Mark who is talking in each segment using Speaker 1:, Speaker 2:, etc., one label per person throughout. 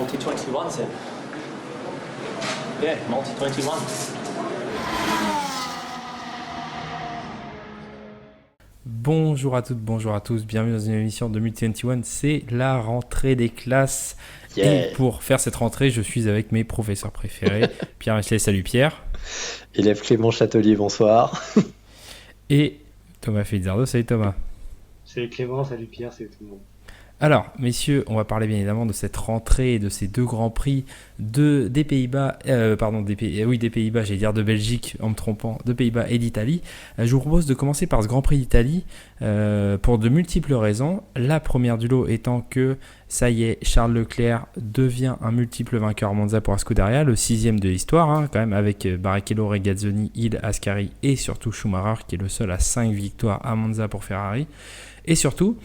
Speaker 1: Multi-21, c'est... Yeah, Multi-21.
Speaker 2: Bonjour à toutes, bonjour à tous, bienvenue dans une émission de Multi-21, c'est la rentrée des classes.
Speaker 3: Yeah.
Speaker 2: Et pour faire cette rentrée, je suis avec mes professeurs préférés, Pierre Wesley, salut Pierre.
Speaker 3: Élève Clément Châtelier, bonsoir.
Speaker 2: Et Thomas Felizardo, salut Thomas.
Speaker 4: Salut Clément, salut Pierre, salut tout le monde.
Speaker 2: Alors, messieurs, on va parler bien évidemment de cette rentrée et de ces deux grands prix des Pays-Bas, des Pays-Bas, j'allais dire de Belgique en me trompant, de Pays-Bas et d'Italie. Je vous propose de commencer par ce Grand Prix d'Italie pour de multiples raisons. La première du lot étant que, ça y est, Charles Leclerc devient un multiple vainqueur à Monza pour la Scuderia, le 6e de l'histoire, quand même, avec Barrichello, Regazzoni, Hill, Ascari et surtout Schumacher, qui est le seul à 5 victoires à Monza pour Ferrari. Et surtout,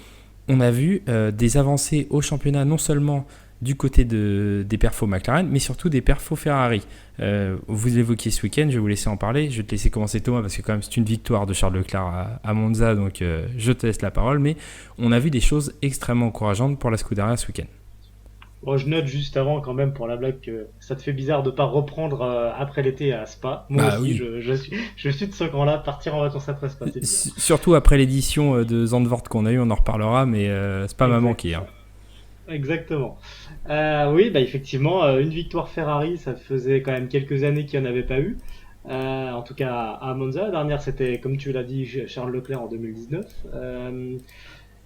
Speaker 2: on a vu des avancées au championnat, non seulement du côté des perfos McLaren, mais surtout des perfos Ferrari. Vous l'évoquiez ce week-end, je vais vous laisser en parler. Je vais te laisser commencer Thomas, parce que quand même c'est une victoire de Charles Leclerc à Monza, donc je te laisse la parole. Mais on a vu des choses extrêmement encourageantes pour la Scuderia ce week-end.
Speaker 4: Bon, je note juste avant quand même pour la blague que ça te fait bizarre de pas reprendre après l'été à Spa. Moi aussi,
Speaker 2: oui.
Speaker 4: je suis de ce camp-là, partir en vacances après Spa, c'est bizarre.
Speaker 2: Surtout après l'édition de Zandvoort qu'on a eu, on en reparlera, mais c'est pas m'a manqué. Hein.
Speaker 4: Exactement. Oui, bah effectivement, une victoire Ferrari, ça faisait quand même quelques années qu'il n'y en avait pas eu. En tout cas à Monza. La dernière, c'était, comme tu l'as dit, Charles Leclerc en 2019.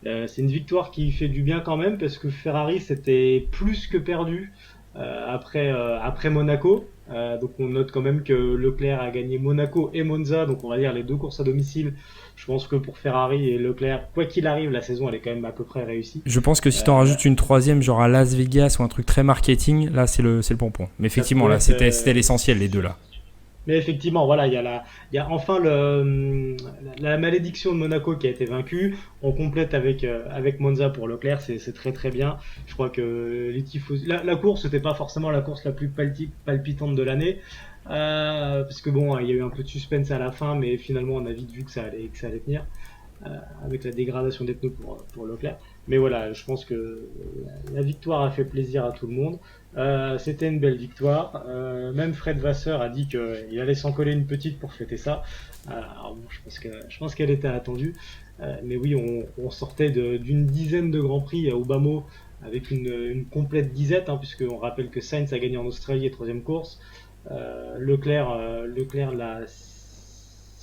Speaker 4: C'est une victoire qui fait du bien quand même parce que Ferrari c'était plus que perdu après Monaco. Donc on note quand même que Leclerc a gagné Monaco et Monza, donc on va dire les deux courses à domicile. Je pense que pour Ferrari et Leclerc, quoi qu'il arrive, la saison elle est quand même à peu près réussie.
Speaker 2: Je pense que si t'en rajoutes une troisième, genre à Las Vegas ou un truc très marketing, là c'est le pompon. Mais effectivement, là c'était l'essentiel les deux là.
Speaker 4: Mais effectivement, voilà, il y a enfin la malédiction de Monaco qui a été vaincue. On complète avec Monza pour Leclerc, c'est très très bien. Je crois que les tifosi, la course, c'était pas forcément la course la plus palpitante de l'année, parce que bon, il y a eu un peu de suspense à la fin, mais finalement, on a vite vu que ça allait tenir. Avec la dégradation des pneus pour Leclerc. Mais voilà, je pense que la victoire a fait plaisir à tout le monde. C'était une belle victoire. Même Fred Vasseur a dit qu'il allait s'en coller une petite pour fêter ça. Alors bon, je pense qu'elle était attendue. Mais oui, on sortait d'une dizaine de grands prix au bas mot avec une complète disette, puisqu'on rappelle que Sainz a gagné en Australie et troisième course. Leclerc la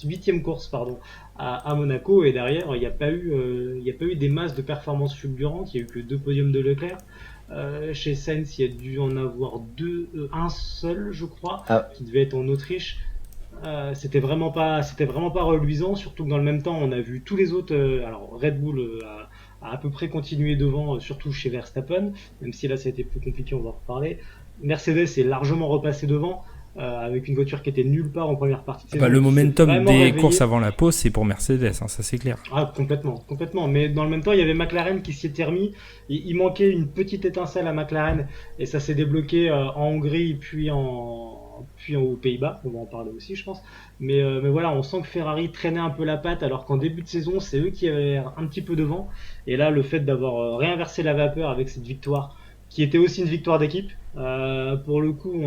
Speaker 4: huitième course à Monaco, et derrière il n'y a pas eu des masses de performances fulgurantes. Il n'y a eu que 2 podiums de Leclerc. Chez Sainz il y a dû en avoir un seul je crois, qui devait être en Autriche. C'était vraiment pas reluisant, surtout que dans le même temps on a vu tous les autres. Alors Red Bull a à peu près continué devant, surtout chez Verstappen, même si là ça a été plus compliqué, on va en reparler. Mercedes est largement repassé devant, avec une voiture qui était nulle part en première partie de saison.
Speaker 2: Le momentum des courses avant la pause, c'est pour Mercedes, ça c'est clair.
Speaker 4: Complètement. Mais dans le même temps, il y avait McLaren qui s'y était remis. Il manquait une petite étincelle à McLaren, et ça s'est débloqué en Hongrie, puis aux Pays-Bas. On va en parler aussi, je pense. Mais voilà, on sent que Ferrari traînait un peu la patte, alors qu'en début de saison, c'est eux qui avaient un petit peu devant. Et là, le fait d'avoir réinversé la vapeur avec cette victoire, qui était aussi une victoire d'équipe. Pour le coup,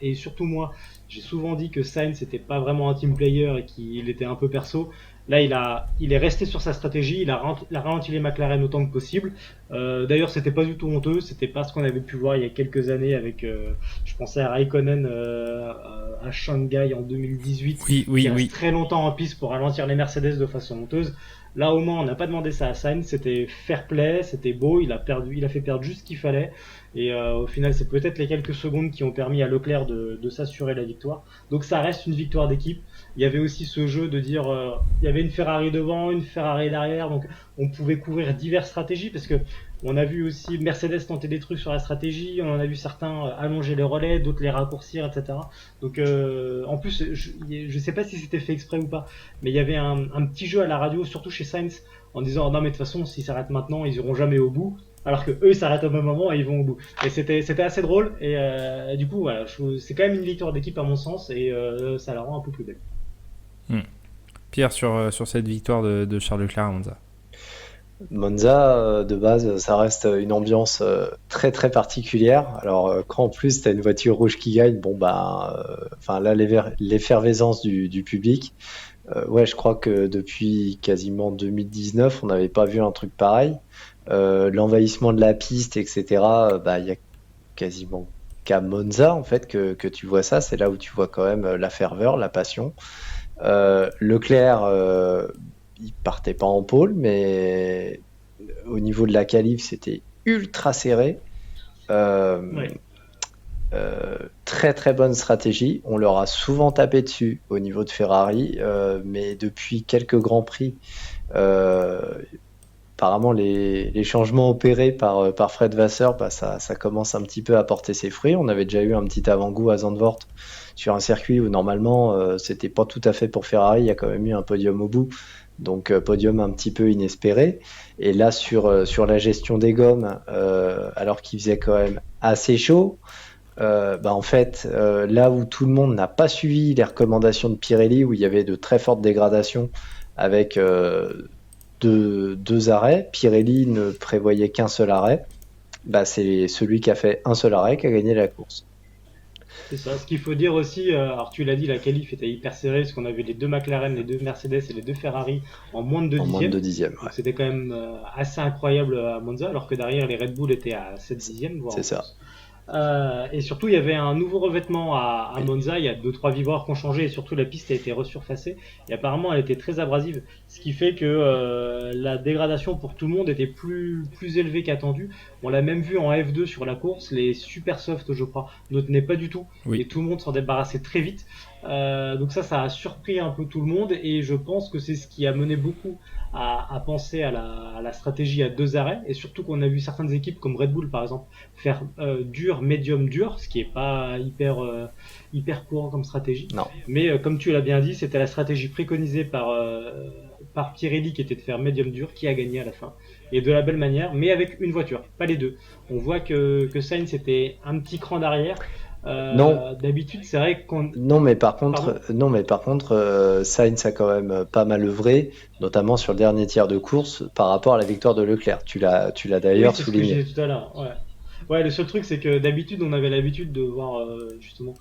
Speaker 4: et surtout moi, j'ai souvent dit que Sainz n'était pas vraiment un team player et qu'il était un peu perso. Là, il est resté sur sa stratégie, il a ralenti les McLaren autant que possible. D'ailleurs, c'était pas du tout honteux, c'était pas ce qu'on avait pu voir il y a quelques années avec, je pensais à Raikkonen à Shanghai en 2018, qui reste très longtemps en piste pour ralentir les Mercedes de façon honteuse. Là, au moins, on n'a pas demandé ça à Sainz, c'était fair play, c'était beau, il a fait perdre juste ce qu'il fallait. Et au final, c'est peut-être les quelques secondes qui ont permis à Leclerc de s'assurer la victoire. Donc ça reste une victoire d'équipe. Il y avait aussi ce jeu de dire, il y avait une Ferrari devant, une Ferrari derrière, donc on pouvait couvrir diverses stratégies, parce que on a vu aussi Mercedes tenter des trucs sur la stratégie, on en a vu certains allonger les relais, d'autres les raccourcir, etc. Donc en plus, je sais pas si c'était fait exprès ou pas, mais il y avait un petit jeu à la radio, surtout chez Sainz, en disant non mais de toute façon s'ils s'arrêtent maintenant, ils iront jamais au bout. Alors que eux ils s'arrêtent au même moment et ils vont au bout. Et c'était assez drôle, et du coup voilà, c'est quand même une victoire d'équipe à mon sens, et ça la rend un peu plus belle.
Speaker 2: Pierre, sur cette victoire de Charles Leclerc à Monza.
Speaker 3: Monza, de base, ça reste une ambiance très très particulière. Alors, quand en plus t'as une voiture rouge qui gagne, bon bah, enfin là, l'effervescence du public. Ouais, je crois que depuis quasiment 2019, on n'avait pas vu un truc pareil. L'envahissement de la piste, etc. Bah, il y a quasiment qu'à Monza en fait que tu vois ça. C'est là où tu vois quand même la ferveur, la passion. Leclerc, il partait pas en pôle, mais au niveau de la qualif, c'était ultra serré. Euh,
Speaker 4: Ouais.
Speaker 3: Très très bonne stratégie. On leur a souvent tapé dessus au niveau de Ferrari, mais depuis quelques grands prix, euh, apparemment les changements opérés par Fred Vasseur, bah, ça commence un petit peu à porter ses fruits. On avait déjà eu un petit avant-goût à Zandvoort sur un circuit où normalement c'était pas tout à fait pour Ferrari. Il y a quand même eu un podium au bout, donc podium un petit peu inespéré. Et là sur la gestion des gommes, alors qu'il faisait quand même assez chaud. Bah en fait, là où tout le monde n'a pas suivi les recommandations de Pirelli, où il y avait de très fortes dégradations avec deux arrêts, Pirelli ne prévoyait qu'un seul arrêt. Bah, c'est celui qui a fait un seul arrêt qui a gagné la course
Speaker 4: C'est ça. Ce qu'il faut dire aussi, alors tu l'as dit, la qualif était hyper serrée parce qu'on avait les deux McLaren, les deux Mercedes et les deux Ferrari en moins de 2
Speaker 3: en moins de
Speaker 4: dixièmes.
Speaker 3: 2 dixièmes. Ouais.
Speaker 4: Donc c'était quand même assez incroyable à Monza, alors que derrière les Red Bull étaient à 7 dixièmes, voire
Speaker 3: C'est
Speaker 4: en
Speaker 3: ça.
Speaker 4: plus. Et surtout, il y avait un nouveau revêtement à
Speaker 3: Oui.
Speaker 4: Monza. Il y a deux trois vibreurs qui ont changé et surtout la piste a été resurfacée. Et apparemment, elle était très abrasive, ce qui fait que la dégradation pour tout le monde était plus élevée qu'attendu. On l'a même vu en F2 sur la course. Les super soft, je crois, ne tenaient pas du tout
Speaker 2: Oui.
Speaker 4: et tout le monde s'en débarrassait très vite. Donc ça a surpris un peu tout le monde et je pense que c'est ce qui a mené beaucoup à penser à la stratégie à deux arrêts et surtout qu'on a vu certaines équipes comme Red Bull par exemple faire dur, médium, dur, ce qui est pas hyper courant comme stratégie.
Speaker 3: Non.
Speaker 4: Mais comme tu l'as bien dit, c'était la stratégie préconisée par Pirelli qui était de faire médium dur qui a gagné à la fin. Et de la belle manière, mais avec une voiture, pas les deux. On voit que Sainz était un petit cran d'arrière.
Speaker 3: Non,
Speaker 4: D'habitude, c'est vrai qu'on... Pardon.
Speaker 3: non, mais par contre, Sainz a quand même pas mal œuvré, notamment sur le dernier tiers de course par rapport à la victoire de Leclerc. Tu l'as
Speaker 4: Oui,
Speaker 3: d'ailleurs
Speaker 4: c'est ce que je
Speaker 3: souligné.
Speaker 4: disais tout à l'heure. Ouais. Ouais, le seul truc, c'est que d'habitude, on avait l'habitude de voir justement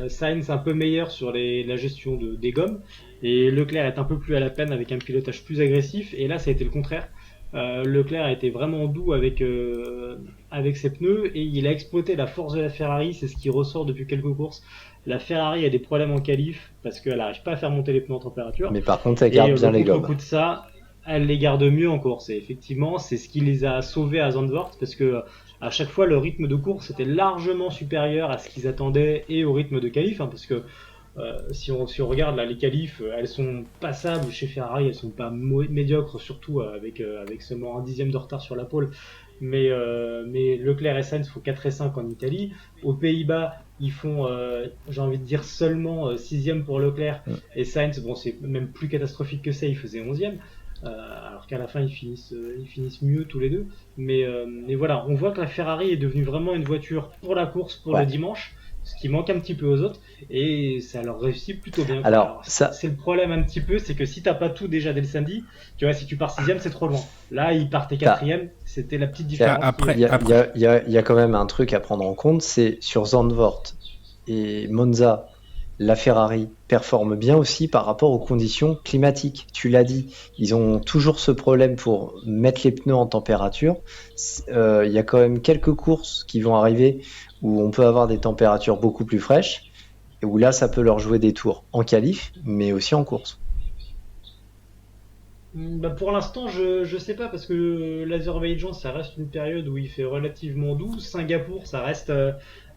Speaker 4: Sainz un peu meilleur sur la gestion des gommes, et Leclerc est un peu plus à la peine avec un pilotage plus agressif, et là, ça a été le contraire. Leclerc a été vraiment doux avec ses pneus, et il a exploité la force de la Ferrari, c'est ce qui ressort depuis quelques courses. La Ferrari a des problèmes en qualif, parce qu'elle n'arrive pas à faire monter les pneus en température,
Speaker 3: Mais par contre, elle
Speaker 4: et
Speaker 3: garde bien
Speaker 4: le
Speaker 3: les gommes.
Speaker 4: contre-coup de ça, elle les garde mieux en course. Et effectivement, c'est ce qui les a sauvés à Zandvoort parce que à chaque fois, le rythme de course était largement supérieur à ce qu'ils attendaient et au rythme de qualif. Parce que si on regarde là, les qualifs, elles sont passables chez Ferrari, elles sont pas médiocres, surtout avec seulement un dixième de retard sur la pole. Mais Leclerc et Sainz font 4 et 5 en Italie. Aux Pays-Bas, ils font, j'ai envie de dire, seulement 6e pour Leclerc.
Speaker 3: Mm.
Speaker 4: Et Sainz, bon, c'est même plus catastrophique que ça, il faisait 11e. Alors qu'à la fin, ils finissent mieux tous les deux. Mais voilà, on voit que la Ferrari est devenue vraiment une voiture pour la course, pour le
Speaker 3: Ouais.
Speaker 4: dimanche, ce qui manque un petit peu aux autres. Et ça leur réussit plutôt bien, quoi.
Speaker 3: Alors,
Speaker 4: Alors,
Speaker 3: ça,
Speaker 4: c'est le problème un petit peu, c'est que si t'as pas tout déjà dès le samedi, tu vois, si tu pars 6e, c'est trop loin. Là, ils partaient
Speaker 3: t'as-
Speaker 4: 4e, c'était la petite
Speaker 3: il y a,
Speaker 4: différence
Speaker 2: Après,
Speaker 3: il y a- il y
Speaker 2: après,
Speaker 3: a- il y a- il y a quand même un truc à prendre en compte, c'est sur Zandvoort et Monza, la Ferrari performe bien aussi par rapport aux conditions climatiques. Tu l'as dit, ils ont toujours ce problème pour mettre les pneus en température. Il y a quand même quelques courses qui vont arriver où on peut avoir des températures beaucoup plus fraîches et où là, ça peut leur jouer des tours en qualif, mais aussi en course.
Speaker 4: Bah pour l'instant, je sais pas parce que l'Azerbaïdjan ça reste une période où il fait relativement doux. Singapour ça reste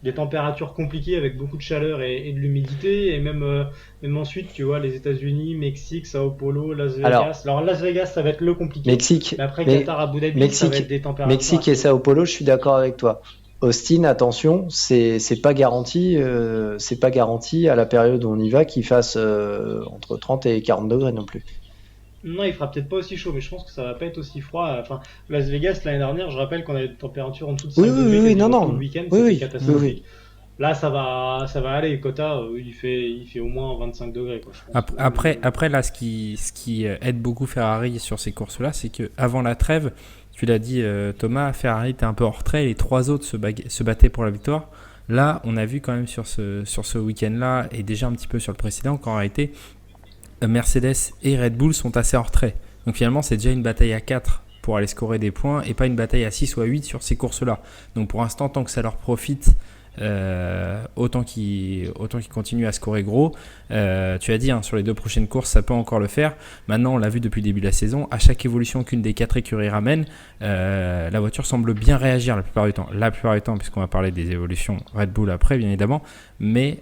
Speaker 4: des températures compliquées avec beaucoup de chaleur et de l'humidité. Et même ensuite, tu vois, les États-Unis, Mexique, Sao Paulo, Las
Speaker 3: Alors,
Speaker 4: Vegas. Alors Las Vegas ça va être le compliqué.
Speaker 3: Mexique,
Speaker 4: Mais après
Speaker 3: mais
Speaker 4: Qatar, Abu Dhabi, ça va
Speaker 3: Mexique,
Speaker 4: être des températures
Speaker 3: Mexique et
Speaker 4: assez hautes.
Speaker 3: Sao Paulo, je suis d'accord avec toi. Austin, attention, c'est pas garanti, c'est pas garanti à la période où on y va qu'il fasse entre 30 et 40 degrés non plus.
Speaker 4: Non, il fera peut-être pas aussi chaud, mais je pense que ça va pas être aussi froid. Enfin, Las Vegas l'année dernière, je rappelle qu'on avait des températures en dessous de
Speaker 3: Oui,
Speaker 4: 5
Speaker 3: oui,
Speaker 4: degrés
Speaker 3: oui, oui, non,
Speaker 4: quasiment tout le
Speaker 3: non,
Speaker 4: week-end,
Speaker 3: oui,
Speaker 4: c'était
Speaker 3: oui, oui, oui.
Speaker 4: catastrophique. Là, ça va aller. Cota, il fait au moins 25 degrés, quoi, je pense.
Speaker 2: Après là, ce qui aide beaucoup Ferrari sur ces courses-là, c'est que avant la trêve, tu l'as dit Thomas, Ferrari était un peu en retrait, les 3 autres se battaient pour la victoire. Là, on a vu quand même sur ce week-end-là, et déjà un petit peu sur le précédent, qu'en réalité, Mercedes et Red Bull sont assez en retrait. Donc finalement, c'est déjà une bataille à 4 pour aller scorer des points, et pas une bataille à 6 ou à 8 sur ces courses-là. Donc pour l'instant, tant que ça leur profite, autant qu'ils continuent à scorer gros. Tu as dit, sur les 2 prochaines courses, ça peut encore le faire. Maintenant, on l'a vu depuis le début de la saison, à chaque évolution qu'une des 4 écuries ramène, la voiture semble bien réagir la plupart du temps, puisqu'on va parler des évolutions Red Bull après, bien évidemment, mais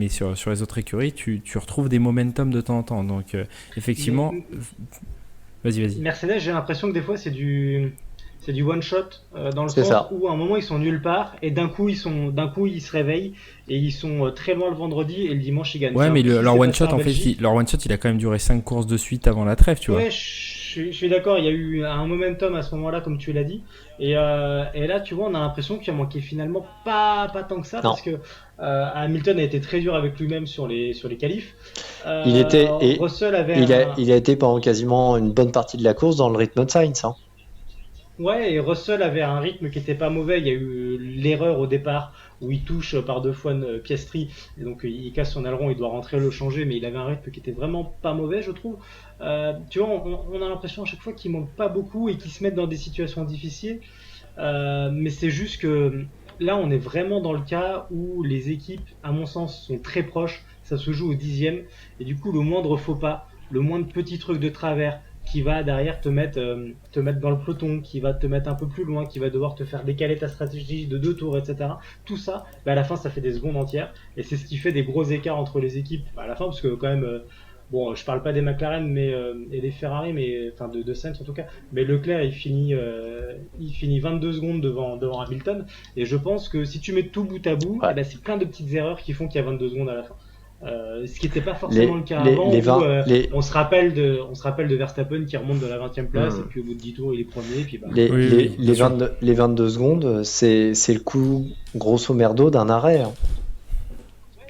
Speaker 2: sur les autres écuries, tu retrouves des momentum de temps en temps. Donc effectivement, vas-y.
Speaker 4: Mercedes, j'ai l'impression que des fois c'est du one shot, dans le
Speaker 3: C'est
Speaker 4: sens
Speaker 3: ça.
Speaker 4: où à un moment ils sont nulle part et d'un coup ils se réveillent et ils sont très loin le vendredi et le dimanche ils gagnent.
Speaker 2: Ouais, mais leur one shot,
Speaker 4: Belgique.
Speaker 2: leur one shot, il a quand même duré 5 courses de suite avant la trêve, tu vois.
Speaker 4: Ouais, je suis d'accord, il y a eu un momentum à ce moment-là, comme tu l'as dit. Et là, tu vois, on a l'impression qu'il a manqué finalement pas tant que ça,
Speaker 3: Non.
Speaker 4: parce que Hamilton a été très dur avec lui-même sur les qualifs. Russell avait
Speaker 3: Il a été pendant quasiment une bonne partie de la course dans le rythme de Sainz. Hein.
Speaker 4: Ouais, et Russell avait un rythme qui était pas mauvais. Il y a eu l'erreur au départ où il touche par 2 fois Piastri, et donc il casse son aileron, il doit rentrer le changer, mais il avait un rythme qui était vraiment pas mauvais, je trouve. Tu vois, on a l'impression à chaque fois qu'ils manquent pas beaucoup et qu'ils se mettent dans des situations difficiles. Mais c'est juste que là, on est vraiment dans le cas où les équipes, à mon sens, sont très proches. Ça se joue au 10e, et du coup, le moindre faux pas, le moindre petit truc de travers qui va derrière te mettre dans le peloton, qui va te mettre un peu plus loin, qui va devoir te faire décaler ta stratégie de 2 tours, etc. Tout ça, à la fin, ça fait des secondes entières, et c'est ce qui fait des gros écarts entre les équipes à la fin, parce que quand même, bon, je parle pas des McLaren et des Ferrari, mais enfin de Sainz en tout cas, mais Leclerc il finit 22 secondes devant Hamilton, et je pense que si tu mets tout bout à bout,
Speaker 3: Ouais.
Speaker 4: c'est plein de petites erreurs qui font qu'il y a 22 secondes à la fin. Ce qui n'était pas forcément le cas
Speaker 3: les
Speaker 4: avant,
Speaker 3: 20
Speaker 4: où on se rappelle de Verstappen qui remonte de la 20e place, et puis au bout de 10 tours il est premier, et puis
Speaker 3: les 22 secondes, c'est le coup grosso merdo d'un arrêt. Hein.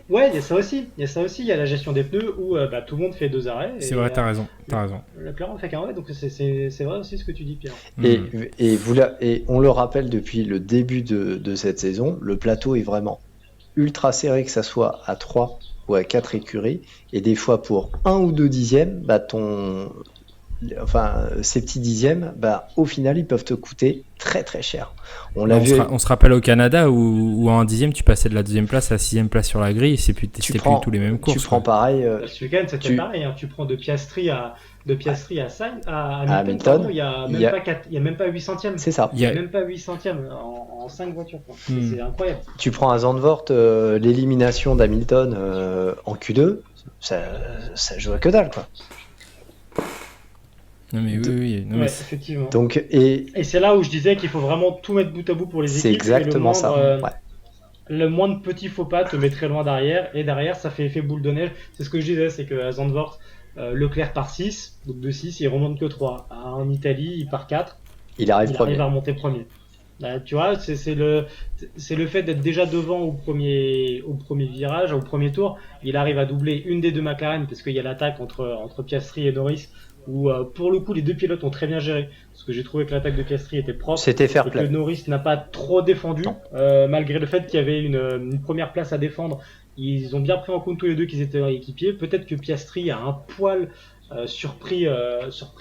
Speaker 4: Ouais, il y a ça aussi, il y a la gestion des pneus où tout le monde fait 2 arrêts.
Speaker 2: C'est vrai, t'as raison.
Speaker 4: Leclerc en fait qu'un arrêt, donc c'est vrai aussi ce que tu dis, Pierre.
Speaker 3: Et on le rappelle depuis le début de cette saison, le plateau est vraiment ultra serré, que ça soit à 3 ou à 4 écuries, et des fois pour 1 ou 2 dixièmes, ces petits dixièmes, au final, ils peuvent te coûter très très cher. On
Speaker 2: se rappelle au Canada où en 10e, tu passais de la 2e place à la 6e place sur la grille, c'était plus tous les mêmes courses.
Speaker 3: Tu prends pareil.
Speaker 4: Ce week-end, c'était pareil. Hein. Tu prends de Piastri à Hamilton, pardon, il y a même pas 8 centièmes.
Speaker 3: C'est ça.
Speaker 4: Il y a même pas 8 centièmes en 5 voitures. C'est incroyable.
Speaker 3: Tu prends à Zandvoort l'élimination d'Hamilton en Q2, ça joue à que dalle, quoi.
Speaker 2: Non mais oui. Non, mais
Speaker 4: effectivement.
Speaker 3: Donc,
Speaker 4: et c'est là où je disais qu'il faut vraiment tout mettre bout à bout pour les équipes.
Speaker 3: C'est exactement ça. Ouais.
Speaker 4: Le moindre petit faux pas te met très loin derrière, et derrière ça fait effet boule de neige. C'est ce que je disais, c'est qu'à Zandvoort, Leclerc part 6, donc de 6 il remonte que 3. En Italie il part 4,
Speaker 3: il arrive
Speaker 4: à remonter premier. Tu vois, c'est le fait d'être déjà devant au premier virage, au premier tour. Il arrive à doubler une des 2 McLaren, parce qu'il y a l'attaque entre Piastri et Norris, où pour le coup les 2 pilotes ont très bien géré, parce que j'ai trouvé que l'attaque de Piastri était propre,
Speaker 3: c'était fair play,
Speaker 4: et que Norris n'a pas trop défendu, malgré le fait qu'il y avait une première place à défendre. Ils ont bien pris en compte tous les deux qu'ils étaient équipiers. Peut-être que Piastri a un poil surpris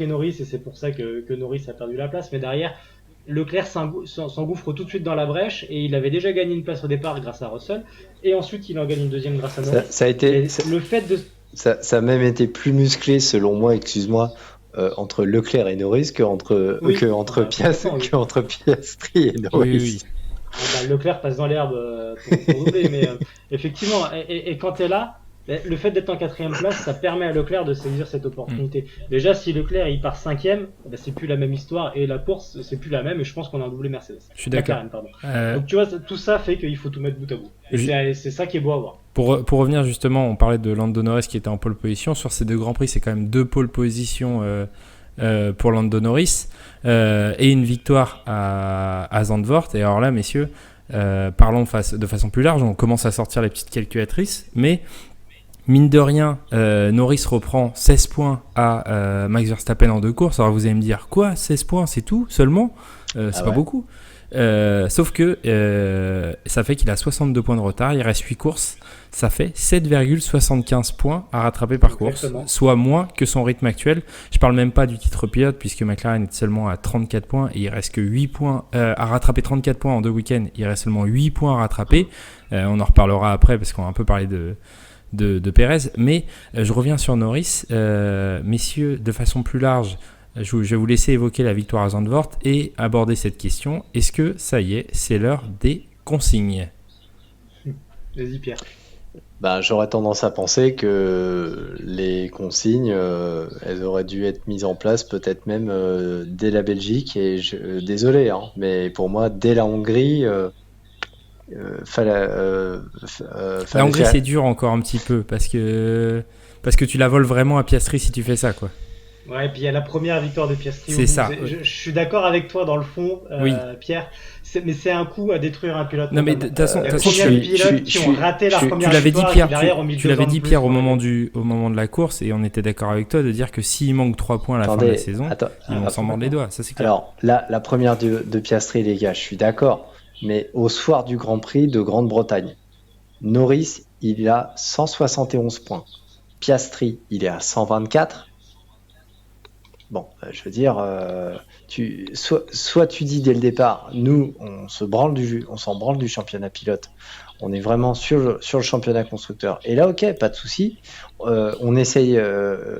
Speaker 4: Norris, et c'est pour ça que Norris a perdu la place, mais derrière Leclerc s'engouffre tout de suite dans la brèche, et il avait déjà gagné une place au départ grâce à Russell, et ensuite il en gagne une deuxième grâce à Norris.
Speaker 3: Ça a même été plus musclé, selon moi, entre Leclerc et Norris qu'entre Piastri et Norris.
Speaker 2: Oui.
Speaker 4: Leclerc passe dans l'herbe pour doubler, mais effectivement, et quand tu es là, le fait d'être en 4ème place, ça permet à Leclerc de saisir cette opportunité. Déjà, si Leclerc il part 5ème, c'est plus la même histoire, et la course c'est plus la même, et je pense qu'on a un doublé Mercedes.
Speaker 2: Je suis d'accord.
Speaker 4: Donc tu vois, tout ça fait qu'il faut tout mettre bout à bout. Et c'est ça qui est beau à voir.
Speaker 2: Pour revenir justement, on parlait de Lando Norris qui était en pole position. Sur ces 2 grands prix, c'est quand même 2 pole positions pour Lando Norris, et une victoire à Zandvoort. Et alors là, messieurs, parlons de façon plus large, on commence à sortir les petites calculatrices, mais mine de rien, Norris reprend 16 points à Max Verstappen en 2 courses. Alors vous allez me dire, quoi, 16 points, c'est tout seulement c'est pas beaucoup. Sauf que ça fait qu'il a 62 points de retard, il reste 8 courses, ça fait 7,75 points à rattraper par course, soit moins que son rythme actuel. Je parle même pas du titre pilote puisque McLaren est seulement à 34 points et il reste que 8 points à rattraper. 34 points en 2 week-ends, il reste seulement 8 points à rattraper. On en reparlera après parce qu'on va un peu parler de Pérez, mais je reviens sur Norris. Messieurs, de façon plus large, je vais vous laisser évoquer la victoire à Zandvoort et aborder cette question. Est-ce que ça y est, c'est l'heure des consignes?
Speaker 4: Vas-y Pierre.
Speaker 3: J'aurais tendance à penser que les consignes, elles auraient dû être mises en place peut-être même dès la Belgique, et désolé, hein, mais pour moi, dès la Hongrie,
Speaker 2: la Hongrie, c'est dur encore un petit peu parce que tu la voles vraiment à Piastri si tu fais ça, quoi.
Speaker 4: Ouais, et puis il y a la première victoire de Piastri.
Speaker 2: C'est ça.
Speaker 4: Je suis d'accord avec toi dans le fond,
Speaker 2: oui.
Speaker 4: Pierre. Mais c'est un coup à détruire un pilote.
Speaker 2: Non, mais de toute façon,
Speaker 4: qui ont raté leur première
Speaker 2: tu l'avais dit, Pierre. Tu l'avais dit, Pierre, au moment de la course, et on était d'accord avec toi de dire que s'il manque 3 points à la fin de la saison, ils vont s'en mordre les doigts. Ça, c'est clair.
Speaker 3: Alors, la première de Piastri, les gars, je suis d'accord. Mais au soir du Grand Prix de Grande-Bretagne, Norris, il a 171 points. Piastri, il est à 124. Bon, je veux dire, soit tu dis dès le départ, nous, on s'en branle du championnat pilote. On est vraiment sur le championnat constructeur. Et là, ok, pas de souci. On essaye,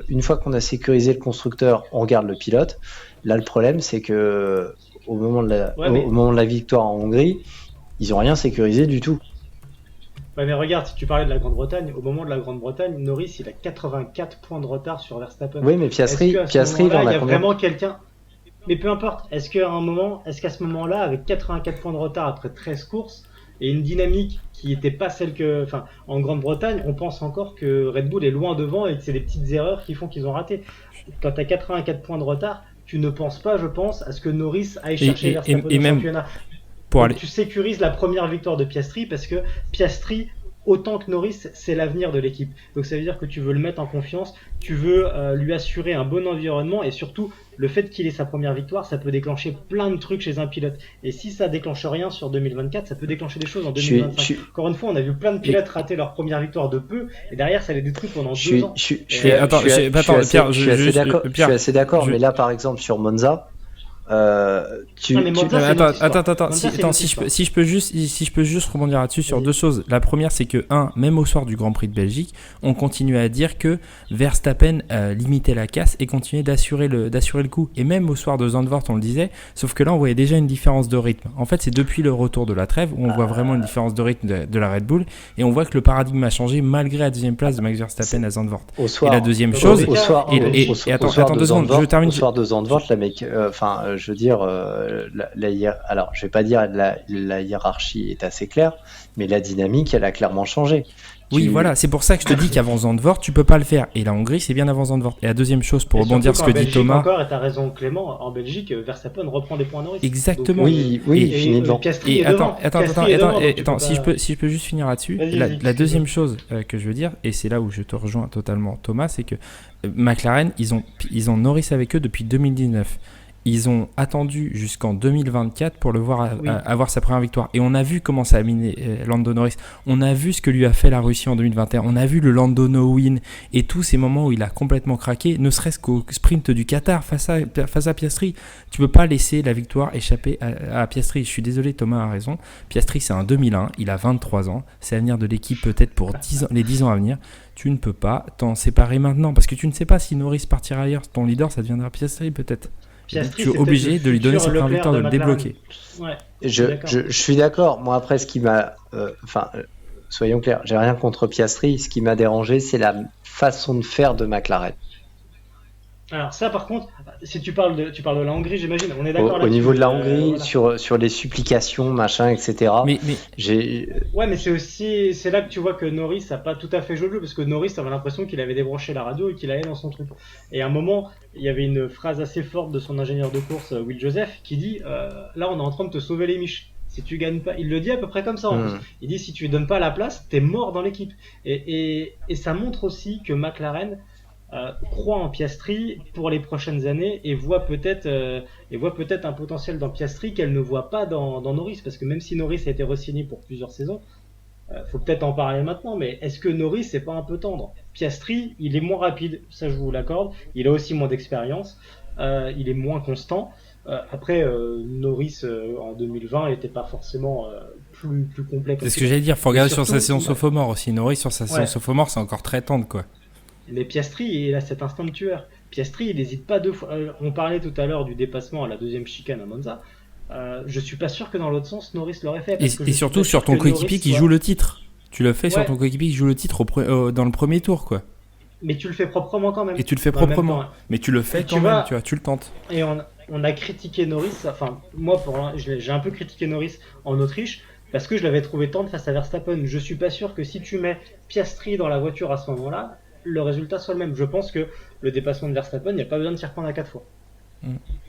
Speaker 3: une fois qu'on a sécurisé le constructeur, on regarde le pilote. Là, le problème, c'est que au moment de la victoire en Hongrie, ils n'ont rien sécurisé du tout.
Speaker 4: Ouais, mais regarde, si tu parlais de la Grande-Bretagne, au moment de la Grande-Bretagne, Norris, il a 84 points de retard sur Verstappen.
Speaker 3: Oui, mais Piastri, il
Speaker 4: y a vraiment quelqu'un. Mais peu importe, est-ce qu'à ce moment-là, avec 84 points de retard après 13 courses, et une dynamique qui n'était pas celle que. Enfin, en Grande-Bretagne, on pense encore que Red Bull est loin devant et que c'est des petites erreurs qui font qu'ils ont raté. Quand tu as 84 points de retard, tu ne penses pas, je pense, à ce que Norris aille chercher Verstappen au championnat. Tu sécurises la première victoire de Piastri parce que Piastri, autant que Norris, c'est l'avenir de l'équipe. Donc ça veut dire que tu veux le mettre en confiance, tu veux lui assurer un bon environnement, et surtout le fait qu'il ait sa première victoire, ça peut déclencher plein de trucs chez un pilote. Et si ça déclenche rien sur 2024, ça peut déclencher des choses en 2025. Encore une fois, on a vu plein de pilotes rater leur première victoire de peu, et derrière ça les détruit pendant 2 ans.
Speaker 3: Je suis assez d'accord, mais là par exemple sur Monza, si
Speaker 2: je peux juste rebondir là-dessus sur 2 choses. La première, c'est que même au soir du Grand Prix de Belgique, on continuait à dire que Verstappen limitait la casse et continuait d'assurer le coup. Et même au soir de Zandvoort, on le disait, sauf que là, on voyait déjà une différence de rythme. En fait, c'est depuis le retour de la trêve où on voit vraiment une différence de rythme de la Red Bull, et on voit que le paradigme a changé malgré la deuxième place de Max Verstappen à Zandvoort. Et la deuxième chose, attends 2 secondes, je termine.
Speaker 3: Au soir de Zandvoort, la mec, je veux dire, alors je vais pas dire la hiérarchie est assez claire, mais la dynamique, elle a clairement changé.
Speaker 2: Oui, voilà, c'est pour ça que je te dis qu'avant Zandvoort, tu peux pas le faire. Et la Hongrie, c'est bien avant Zandvoort. Et la deuxième chose, pour rebondir sur ce que dit Thomas.
Speaker 4: Encore, et t'as raison Clément, en Belgique, Verstappen reprend des points Norris.
Speaker 2: Exactement.
Speaker 3: Donc, oui, il finit devant.
Speaker 2: Attends, si je peux juste finir là-dessus. La deuxième chose que je veux dire, et c'est là où je te rejoins totalement Thomas, c'est que McLaren, ils ont Norris avec eux depuis 2019. Ils ont attendu jusqu'en 2024 pour le voir avoir sa première victoire. Et on a vu comment ça a miné Lando Norris. On a vu ce que lui a fait la Russie en 2021. On a vu le Lando no-win et tous ces moments où il a complètement craqué, ne serait-ce qu'au sprint du Qatar face à Piastri. Tu peux pas laisser la victoire échapper à Piastri. Je suis désolé, Thomas a raison. Piastri, c'est un 2001. Il a 23 ans. C'est l'avenir de l'équipe peut-être pour les 10 ans à venir. Tu ne peux pas t'en séparer maintenant parce que tu ne sais pas si Norris partira ailleurs. Ton leader, ça deviendra Piastri peut-être.
Speaker 4: Piastri,
Speaker 2: tu es obligé de lui donner sa première victoire, de le débloquer.
Speaker 4: Ouais,
Speaker 3: je suis d'accord. Moi, après, ce qui m'a. Soyons clairs, j'ai rien contre Piastri. Ce qui m'a dérangé, c'est la façon de faire de McLaren.
Speaker 4: Alors, ça, par contre, si tu parles de la Hongrie, j'imagine, on est d'accord
Speaker 3: au niveau de la Hongrie, voilà. sur les supplications, machin, etc.
Speaker 4: Ouais, mais c'est là que tu vois que Norris n'a pas tout à fait joué le jeu, parce que Norris avait l'impression qu'il avait débranché la radio et qu'il allait dans son truc. Et à un moment, il y avait une phrase assez forte de son ingénieur de course, Will Joseph, qui dit là, on est en train de te sauver les miches. Si tu gagnes pas, il le dit à peu près comme ça en plus. Il dit si tu lui donnes pas la place, t'es mort dans l'équipe. Et ça montre aussi que McLaren croit en Piastri pour les prochaines années et voit peut-être un potentiel dans Piastri qu'elle ne voit pas dans Norris, parce que même si Norris a été re-signé pour plusieurs saisons, faut peut-être en parler maintenant, mais est-ce que Norris c'est pas un peu tendre? Piastri, il est moins rapide, ça je vous l'accorde, il a aussi moins d'expérience, il est moins constant. Après, Norris en 2020 n'était pas forcément plus complet.
Speaker 2: C'est ce que j'allais dire, faut regarder sur sa saison
Speaker 4: ouais.
Speaker 2: sophomore aussi. Norris sur sa saison
Speaker 4: Ouais.
Speaker 2: sophomore, c'est encore très tendre quoi.
Speaker 4: Mais Piastri, il a cet instinct de tueur. Piastri, il n'hésite pas deux fois. On parlait tout à l'heure du dépassement à la deuxième chicane à Monza. Je suis pas sûr que dans l'autre sens, Norris l'aurait fait.
Speaker 2: Et surtout sur ton coéquipier qui joue le titre. Tu le fais sur ton coéquipier qui joue le titre dans le premier tour quoi.
Speaker 4: Mais tu le fais proprement quand même.
Speaker 2: Et tu le fais proprement. Mais tu le fais quand même, tu vois, tu le tentes.
Speaker 4: Et on a critiqué Norris, enfin moi j'ai un peu critiqué Norris en Autriche parce que je l'avais trouvé tendre face à Verstappen. Je suis pas sûr que si tu mets Piastri dans la voiture à ce moment-là, le résultat soit le même. Je pense que le dépassement de Verstappen, il n'y a pas besoin de s'y reprendre à 4 fois.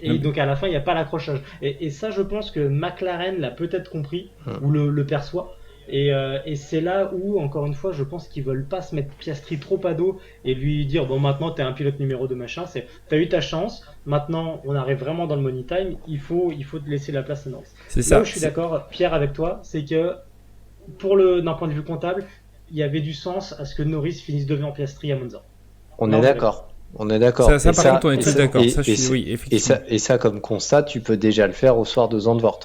Speaker 4: Et donc à la fin, il n'y a pas l'accrochage. Et ça, je pense que McLaren l'a peut-être compris ou le perçoit. Et c'est là où, encore une fois, je pense qu'ils veulent pas se mettre Piastri trop à dos et lui dire bon, maintenant t'es un pilote numéro 2 machin, t'as eu ta chance, maintenant on arrive vraiment dans le money time, il faut te laisser la place à Norris.
Speaker 2: C'est
Speaker 4: là
Speaker 2: ça.
Speaker 4: Où je suis d'accord, Pierre, avec toi, c'est que d'un point de vue comptable, il y avait du sens à ce que Norris finisse devant Piastri à Monza.
Speaker 3: On est d'accord.
Speaker 2: Ça par contre, on est tous d'accord. Oui, effectivement.
Speaker 3: Et ça, comme constat, tu peux déjà le faire au soir de Zandvoort.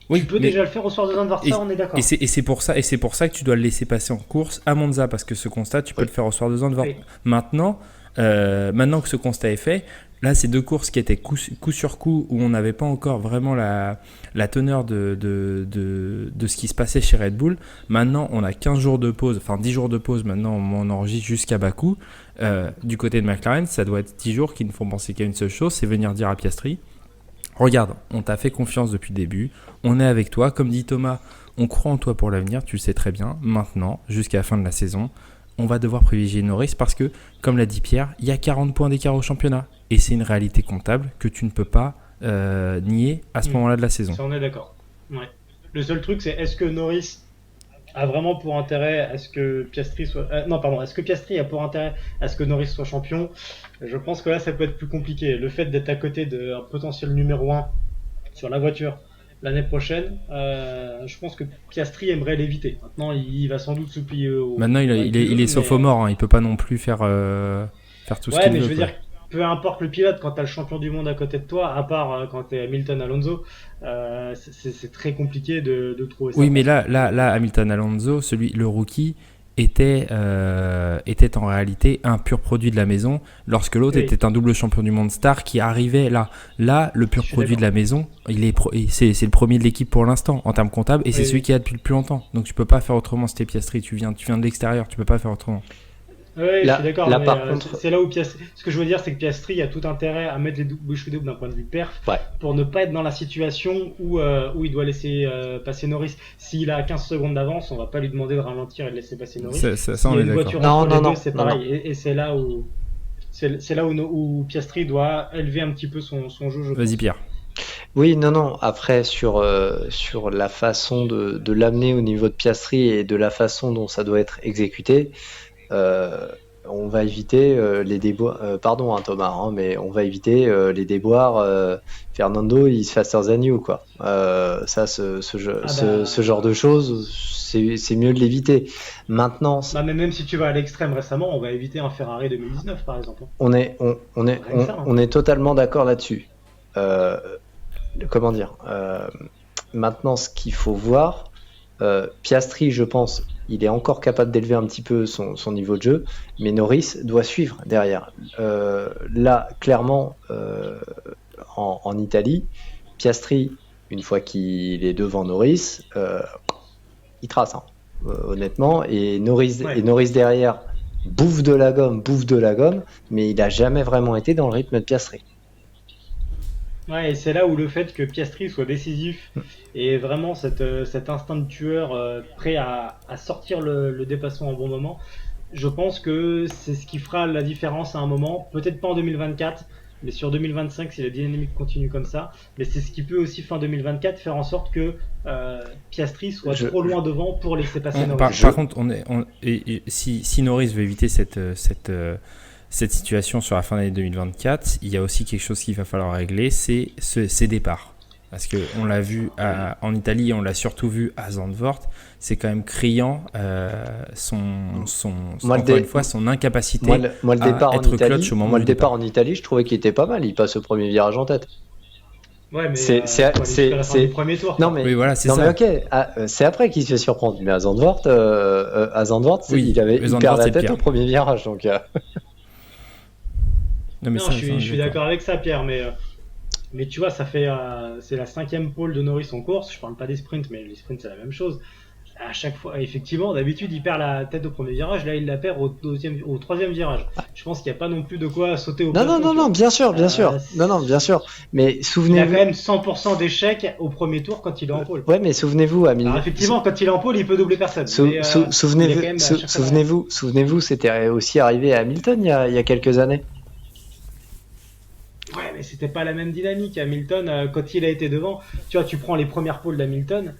Speaker 2: Oui,
Speaker 4: tu peux déjà le faire au soir de Zandvoort, ça on est d'accord.
Speaker 2: Et c'est pour ça que tu dois le laisser passer en course à Monza, parce que ce constat, tu peux le faire au soir de Zandvoort.
Speaker 4: Oui.
Speaker 2: Maintenant que ce constat est fait, là, c'est deux courses qui étaient coup sur coup, où on n'avait pas encore vraiment la teneur de ce qui se passait chez Red Bull. Maintenant, on a 15 jours de pause, enfin 10 jours de pause, maintenant on enregistre jusqu'à Bakou. Du côté de McLaren, ça doit être 10 jours qui ne font penser qu'à une seule chose, c'est venir dire à Piastri, regarde, on t'a fait confiance depuis le début, on est avec toi, comme dit Thomas, on croit en toi pour l'avenir, tu le sais très bien. Maintenant, jusqu'à la fin de la saison, on va devoir privilégier Norris parce que, comme l'a dit Pierre, il y a 40 points d'écart au championnat. Et c'est une réalité comptable que tu ne peux pas nier à ce moment-là de la saison.
Speaker 4: Ça, on est d'accord. Ouais. Le seul truc, c'est est-ce que Norris a vraiment pour intérêt à ce que Piastri soit... est-ce que Piastri a pour intérêt à ce que Norris soit champion? Je pense que là, ça peut être plus compliqué. Le fait d'être à côté d'un potentiel numéro 1 sur la voiture l'année prochaine, je pense que Piastri aimerait l'éviter. Maintenant, il va sans doute se plier au...
Speaker 2: Maintenant, il est sophomore, hein. Il peut pas non plus faire tout ce qu'il veut.
Speaker 4: Ouais, mais je veux dire, peu importe le pilote, quand t'as le champion du monde à côté de toi, à part quand t'es Hamilton Alonso, c'est très compliqué de trouver ça.
Speaker 2: Oui, mais là, Hamilton Alonso, le rookie, était en réalité un pur produit de la maison, lorsque l'autre était un double champion du monde star qui arrivait là. Là, le pur produit de la maison, c'est le premier de l'équipe pour l'instant en termes comptables, et c'est celui qui a depuis le plus longtemps. Donc tu peux pas faire autrement. C'était Piastri, tu viens de l'extérieur, tu peux pas faire autrement.
Speaker 4: Oui, je suis d'accord, mais
Speaker 3: par contre...
Speaker 4: c'est là où Piastri... Ce que je veux dire, c'est que Piastri a tout intérêt à mettre les bouchées doubles d'un point de vue perf, pour ne pas être dans la situation où il doit laisser passer Norris. S'il a 15 secondes d'avance, on va pas lui demander de ralentir et de laisser passer Norris.
Speaker 2: Ça on est d'accord.
Speaker 4: Non, c'est pareil. Et c'est là où Piastri doit élever un petit peu son jeu.
Speaker 2: Vas-y Pierre.
Speaker 3: Oui, non. Après, sur la façon de l'amener au niveau de Piastri et de la façon dont ça doit être exécuté, on va éviter les déboires. Pardon, Thomas, mais on va éviter les déboires. Fernando, il se fasse Tarzanio, quoi. Ce genre de choses, c'est mieux de l'éviter. Maintenant,
Speaker 4: mais même si tu vas à l'extrême récemment, on va éviter un Ferrari 2019, par exemple.
Speaker 3: On est totalement d'accord là-dessus. Comment dire, maintenant, ce qu'il faut voir, Piastri, je pense, il est encore capable d'élever un petit peu son niveau de jeu, mais Norris doit suivre derrière. Là, clairement, en Italie, Piastri, une fois qu'il est devant Norris, il trace, honnêtement, et Norris derrière bouffe de la gomme, mais il n'a jamais vraiment été dans le rythme de Piastri.
Speaker 4: Ouais, et c'est là où le fait que Piastri soit décisif et vraiment cet instinct de tueur prêt à sortir le dépassement au bon moment, je pense que c'est ce qui fera la différence à un moment, peut-être pas en 2024, mais sur 2025, si la dynamique continue comme ça, mais c'est ce qui peut aussi fin 2024 faire en sorte que Piastri soit trop loin devant pour laisser passer Norris.
Speaker 2: Par contre, si Norris veut éviter cette situation sur la fin d'année 2024, il y a aussi quelque chose qu'il va falloir régler, c'est ses départs. Parce qu'on l'a vu en Italie, on l'a surtout vu à Zandvoort, c'est quand même criant une fois, son incapacité
Speaker 3: moi, le départ
Speaker 2: à être clutch au moment du départ.
Speaker 3: En Italie, je trouvais qu'il était pas mal, il passe au premier virage en tête.
Speaker 4: Ouais, mais
Speaker 3: c'est
Speaker 4: la fin du premier tour.
Speaker 3: Non, mais,
Speaker 2: oui, voilà, c'est
Speaker 3: non,
Speaker 2: ça.
Speaker 3: Mais ok, c'est après qu'il se fait surprendre. Mais à Zandvoort, il perd la tête au premier virage. Donc,
Speaker 4: non, je suis d'accord avec ça, Pierre, mais tu vois, ça fait c'est la 5e pole de Norris en course. Je parle pas des sprints, mais les sprints c'est la même chose. À chaque fois, effectivement, d'habitude il perd la tête au premier virage, là il la perd au 3e virage. Je pense qu'il n'y a pas non plus de quoi sauter au plafond.
Speaker 3: Non, bien sûr. Non, bien sûr. Mais souvenez-vous.
Speaker 4: Il a quand même 100% d'échecs au premier tour quand il est en pole.
Speaker 3: Ouais, mais souvenez-vous,
Speaker 4: alors effectivement, quand il est en pole, il peut doubler personne.
Speaker 3: Souvenez-vous, c'était aussi arrivé à Hamilton il y a quelques années.
Speaker 4: Ouais, mais c'était pas la même dynamique. Hamilton, quand il a été devant, tu vois, tu prends les premières poles d'Hamilton,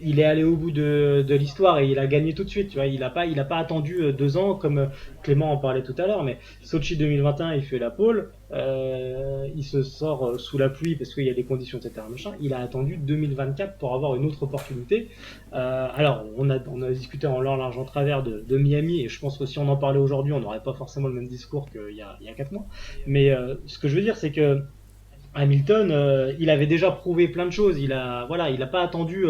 Speaker 4: il est allé au bout de l'histoire et il a gagné tout de suite. Tu vois, il a pas attendu 2 ans comme Clément en parlait tout à l'heure. Mais Sochi 2021, il fait la pole, il se sort sous la pluie parce qu'il y a des conditions, etc. Machin. Il a attendu 2024 pour avoir une autre opportunité. Alors, on a discuté en long, large, en travers de Miami et je pense que si on en parlait aujourd'hui, on n'aurait pas forcément le même discours qu'il y a 4 mois. Mais ce que je veux dire, c'est que Hamilton, il avait déjà prouvé plein de choses. Il a pas attendu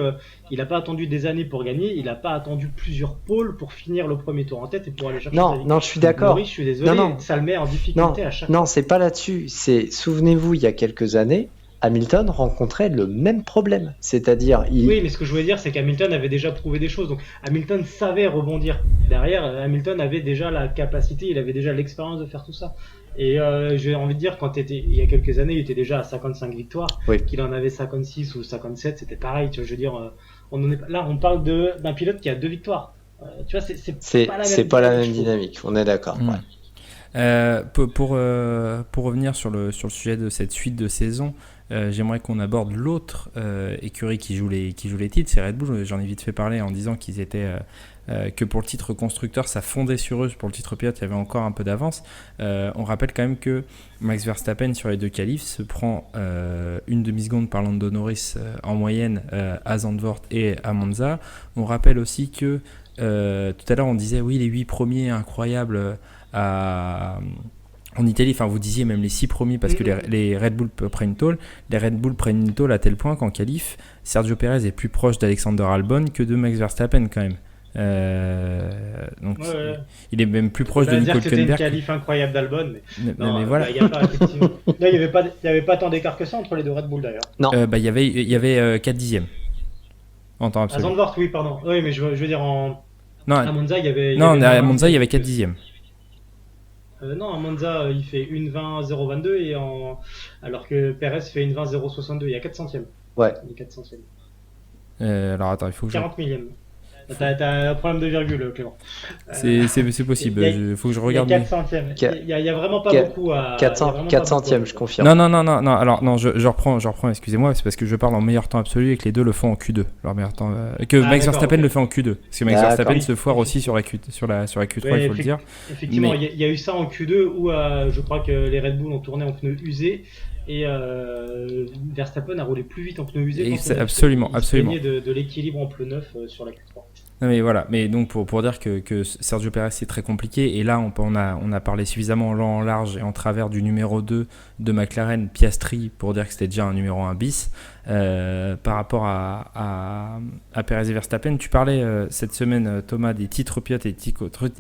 Speaker 4: des années pour gagner. Il a pas attendu plusieurs pôles pour finir le premier tour en tête et pour aller chercher.
Speaker 3: Non, je suis d'accord.
Speaker 4: Norris, je suis désolé, ça le met en difficulté à chaque fois.
Speaker 3: Non, c'est pas là-dessus. Souvenez-vous, il y a quelques années, Hamilton rencontrait le même problème. C'est-à-dire,
Speaker 4: oui, mais ce que je voulais dire, c'est qu'Hamilton avait déjà prouvé des choses. Donc Hamilton savait rebondir. Derrière, Hamilton avait déjà la capacité, il avait déjà l'expérience de faire tout ça. Et j'ai envie de dire, il y a quelques années, il était déjà à 55 victoires, qu'il en avait 56 ou 57, c'était pareil. Tu vois, je veux dire, là, on parle d'un pilote qui a 2 victoires. Tu vois, c'est
Speaker 3: pas la même dynamique. On est d'accord. Ouais.
Speaker 2: Pour revenir sur le sujet de cette suite de saison, j'aimerais qu'on aborde l'autre écurie qui joue les titres, c'est Red Bull. J'en ai vite fait parler en disant qu'ils étaient que pour le titre constructeur ça fondait sur eux, pour le titre pilote il y avait encore un peu d'avance. On rappelle quand même que Max Verstappen sur les 2 qualifs se prend une demi-seconde par Lando Norris en moyenne à Zandvoort et à Monza. On rappelle aussi que tout à l'heure on disait oui les 8 premiers incroyables en Italie, enfin vous disiez même les 6 premiers parce que les Red Bull prennent une tôle. Les Red Bull prennent une tôle à tel point qu'en qualif, Sergio Perez est plus proche d'Alexander Albon que de Max Verstappen quand même. Donc il est même plus proche de Nico Hülkenberg.
Speaker 4: C'était une qualif incroyable d'Albon,
Speaker 2: mais voilà.
Speaker 4: Il n'y avait pas tant d'écart que ça entre les 2 Red Bull d'ailleurs.
Speaker 3: Non.
Speaker 2: Il y avait 4 dixièmes en temps absolu.
Speaker 4: À Zandvoort, oui, pardon. Oui, mais je veux dire
Speaker 2: à
Speaker 4: Monza, il y avait.
Speaker 2: À Monza, il y avait 4 dixièmes.
Speaker 4: Non, à Monza, il fait 1,20,022 alors que Perez fait 1,20,062. Il y a 4 centièmes.
Speaker 3: Ouais.
Speaker 4: Il y a 4 centièmes.
Speaker 2: Alors attends, il faut que
Speaker 4: 40 millièmes. T'as un problème de virgule, Clément.
Speaker 2: C'est possible, il faut que je regarde.
Speaker 4: Il y a 4 centièmes. Il y a vraiment pas beaucoup à.
Speaker 3: 4 centièmes, je confirme.
Speaker 2: Non, alors non, je reprends, excusez-moi, c'est parce que je parle en meilleur temps absolu et que les deux le font en Q2. Leur meilleur temps, que Max Verstappen le fait en Q2. Parce que Max Verstappen se foire aussi sur la Q3, il faut le dire.
Speaker 4: Effectivement, il y a eu ça en Q2 où je crois que les Red Bull ont tourné en pneus usés. Et Verstappen a roulé plus vite en pneus usés.
Speaker 2: Absolument.
Speaker 4: Il se plaignait de l'équilibre en pneus neufs sur la Q3.
Speaker 2: Non mais voilà, mais donc pour dire que Sergio Perez c'est très compliqué, et là on a parlé suffisamment en long, en large et en travers du numéro 2 de McLaren, Piastri, pour dire que c'était déjà un numéro 1 bis. Par rapport à Perez et Verstappen, tu parlais cette semaine, Thomas, des titres pilotes et des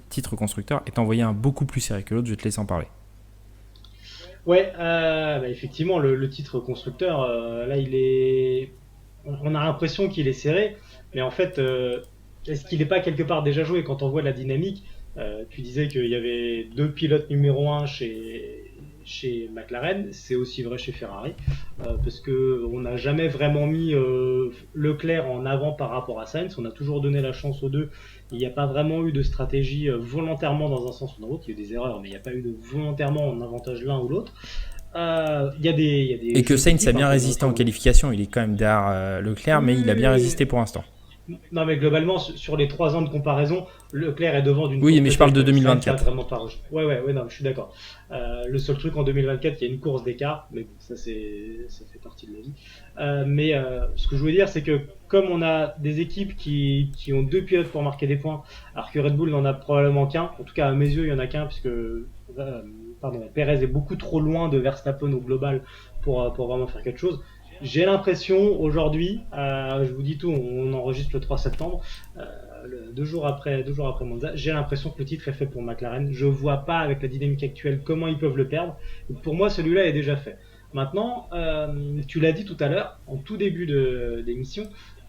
Speaker 2: titres constructeurs, et t'as envoyé un beaucoup plus serré que l'autre, je vais te laisser en parler.
Speaker 4: Ouais, effectivement, le titre constructeur, là, on a l'impression qu'il est serré, mais en fait, est-ce qu'il n'est pas quelque part déjà joué quand on voit la dynamique? Tu disais qu'il y avait 2 pilotes numéro 1 chez McLaren, c'est aussi vrai chez Ferrari, parce qu'on n'a jamais vraiment mis Leclerc en avant par rapport à Sainz, on a toujours donné la chance aux deux. Il n'y a pas vraiment eu de stratégie volontairement dans un sens ou dans l'autre. Il y a eu des erreurs, mais il n'y a pas eu de volontairement en avantage l'un ou l'autre. Il y a des
Speaker 2: Et que
Speaker 4: jeunes
Speaker 2: Sainz a
Speaker 4: équipes,
Speaker 2: bien
Speaker 4: hein,
Speaker 2: résisté en
Speaker 4: comme-
Speaker 2: qualification. Il est quand même derrière Leclerc, mais il a bien
Speaker 4: Oui,
Speaker 2: résisté pour l'instant.
Speaker 4: non, mais globalement, sur les 3 ans de comparaison, Leclerc est devant d'une
Speaker 2: Oui,
Speaker 4: courte
Speaker 2: mais je parle de
Speaker 4: tête. Sainz a
Speaker 2: 2024.
Speaker 4: vraiment pas rejoint. Ouais, non, je suis d'accord. Le seul truc en 2024, il y a une course d'écart, mais bon, ça fait partie de la vie. Ce que je voulais dire, c'est que comme on a des équipes qui ont 2 pilotes pour marquer des points, alors que Red Bull n'en a probablement qu'un, en tout cas à mes yeux, il y en a qu'un, puisque Perez est beaucoup trop loin de Verstappen au global pour vraiment faire quelque chose. J'ai l'impression aujourd'hui, je vous dis tout, on enregistre le 3 septembre, 2 jours après Monza, j'ai l'impression que le titre est fait pour McLaren. Je vois pas avec la dynamique actuelle comment ils peuvent le perdre. Pour moi, celui-là est déjà fait. Maintenant, tu l'as dit tout à l'heure, en tout début d'émission,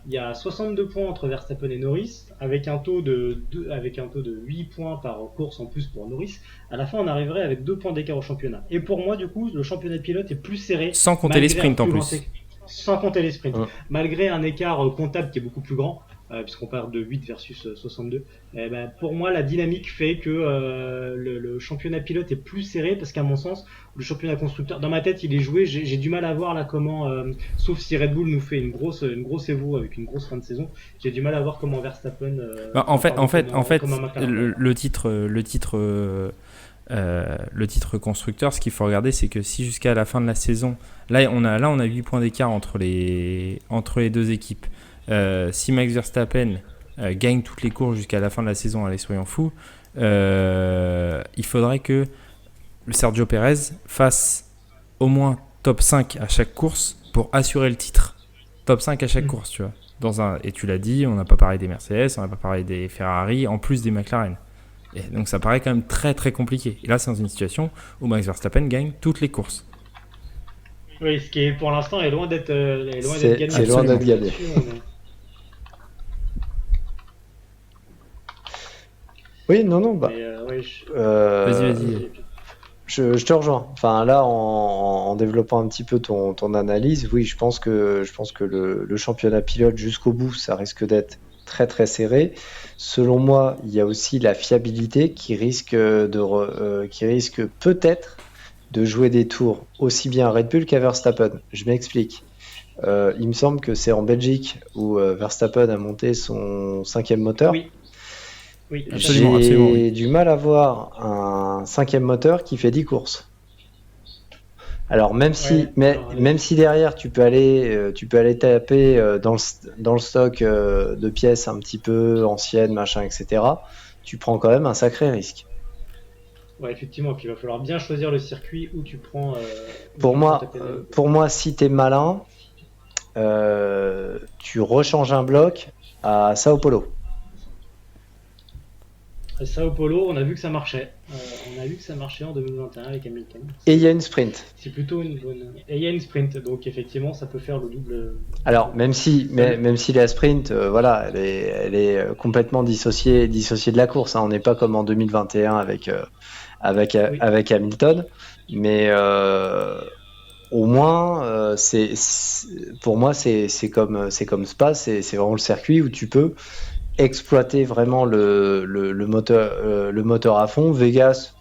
Speaker 4: il y a 62 points entre Verstappen et Norris, avec un taux de 8 points par course en plus pour Norris. À la fin, on arriverait avec 2 points d'écart au championnat. Et pour moi, du coup, le championnat de pilote est plus serré.
Speaker 2: Sans compter les
Speaker 4: malgré un
Speaker 2: sprints en
Speaker 4: plus grand
Speaker 2: plus.
Speaker 4: Sans compter les sprints.
Speaker 3: Ouais.
Speaker 4: Malgré un écart comptable qui est beaucoup plus grand, puisqu'on parle de 8 versus 62, pour moi, la dynamique fait que le championnat pilote est plus serré, parce qu'à mon sens, le championnat constructeur, dans ma tête, il est joué. J'ai du mal à voir là comment, sauf si Red Bull nous fait une grosse évo avec une grosse fin de saison, j'ai du mal à voir comment Verstappen.
Speaker 2: En fait,
Speaker 4: comment McLaren.
Speaker 2: le titre constructeur, ce qu'il faut regarder, c'est que si jusqu'à la fin de la saison, là on a 8 points d'écart entre les deux équipes. Si Max Verstappen gagne toutes les courses jusqu'à la fin de la saison, allez, soyons fous, il faudrait que le Sergio Perez fasse au moins top 5 à chaque course pour assurer le titre. Top 5 à chaque course, tu vois. Et tu l'as dit, on n'a pas parlé des Mercedes, on n'a pas parlé des Ferrari, en plus des McLaren. Et donc ça paraît quand même très très compliqué. Et là, c'est dans une situation où Max Verstappen gagne toutes les courses.
Speaker 4: Oui, ce qui est pour l'instant est loin d'être gagné.
Speaker 3: C'est loin d'être gagné. Oui, non, bah.
Speaker 2: Vas-y.
Speaker 3: Je te rejoins. Enfin, là, en développant un petit peu ton analyse, oui, je pense que le championnat pilote jusqu'au bout, ça risque d'être très très serré. Selon moi, il y a aussi la fiabilité qui risque peut-être de jouer des tours aussi bien à Red Bull qu'à Verstappen. Je m'explique. Il me semble que c'est en Belgique où Verstappen a monté son 5e moteur.
Speaker 4: Oui,
Speaker 2: absolument.
Speaker 3: J'ai du mal à voir un 5e moteur qui fait 10 courses. Alors même si derrière tu peux aller taper dans le stock de pièces un petit peu anciennes, machin, etc., tu prends quand même un sacré risque.
Speaker 4: Ouais, effectivement, puis il va falloir bien choisir le circuit où tu prends.
Speaker 3: Pour moi, si t'es malin, tu rechanges un bloc à Sao Paulo.
Speaker 4: Sao Paulo, on a vu que ça marchait. En 2021 avec Hamilton.
Speaker 3: Et il y a une sprint.
Speaker 4: C'est plutôt une bonne. Et il y a une sprint, donc effectivement, ça peut faire le double.
Speaker 3: Alors, même si la sprint, voilà, elle est complètement dissociée de la course. Hein. On n'est pas comme en 2021 avec Hamilton, mais au moins, pour moi, c'est comme Spa, c'est vraiment le circuit où tu peux exploiter vraiment le moteur à fond. Vegas,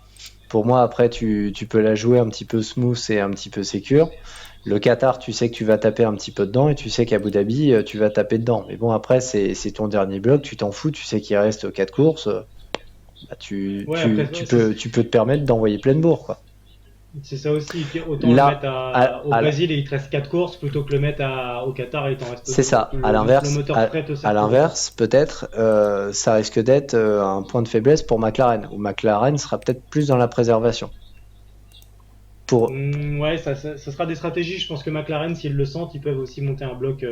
Speaker 3: pour moi, après, tu peux la jouer un petit peu smooth et un petit peu sécure. Le Qatar, tu sais que tu vas taper un petit peu dedans, et tu sais qu'Abu Dhabi, tu vas taper dedans. Mais bon, après, c'est ton dernier bloc, tu t'en fous, tu sais qu'il reste 4 courses. Bah, tu peux te permettre d'envoyer pleine bourre, quoi.
Speaker 4: C'est ça aussi. Autant le mettre au Brésil et il te reste 4 courses plutôt que le mettre au Qatar et il t'en reste.
Speaker 3: C'est ça. À l'inverse, peut-être, ça risque d'être un point de faiblesse pour McLaren. Ou McLaren sera peut-être plus dans la préservation.
Speaker 4: Ouais, ça sera des stratégies. Je pense que McLaren, s'ils le sentent, ils peuvent aussi monter un bloc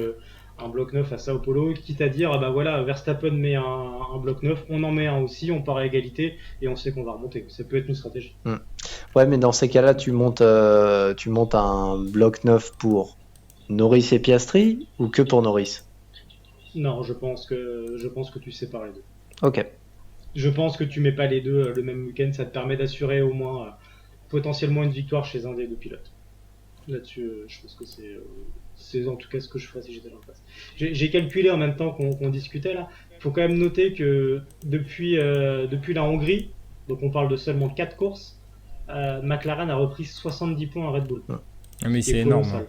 Speaker 4: neuf à Sao Paulo, quitte à dire, bah voilà, Verstappen met un bloc neuf, on en met un aussi, on part à égalité et on sait qu'on va remonter. Ça peut être une stratégie.
Speaker 3: Ouais, mais dans ces cas-là, tu montes un bloc neuf pour Norris et Piastri ou que pour Norris?
Speaker 4: Non, je pense que tu sépares les deux.
Speaker 3: Ok.
Speaker 4: Je pense que tu mets pas les deux le même week-end, ça te permet d'assurer au moins potentiellement une victoire chez un des deux pilotes. Là-dessus, je pense que c'est en tout cas ce que je ferais si j'étais en place. J'ai calculé en même temps qu'on discutait là. Il faut quand même noter que depuis la Hongrie, donc on parle de seulement 4 courses, McLaren a repris 70 points à Red Bull.
Speaker 2: Mais c'est énorme. Hein.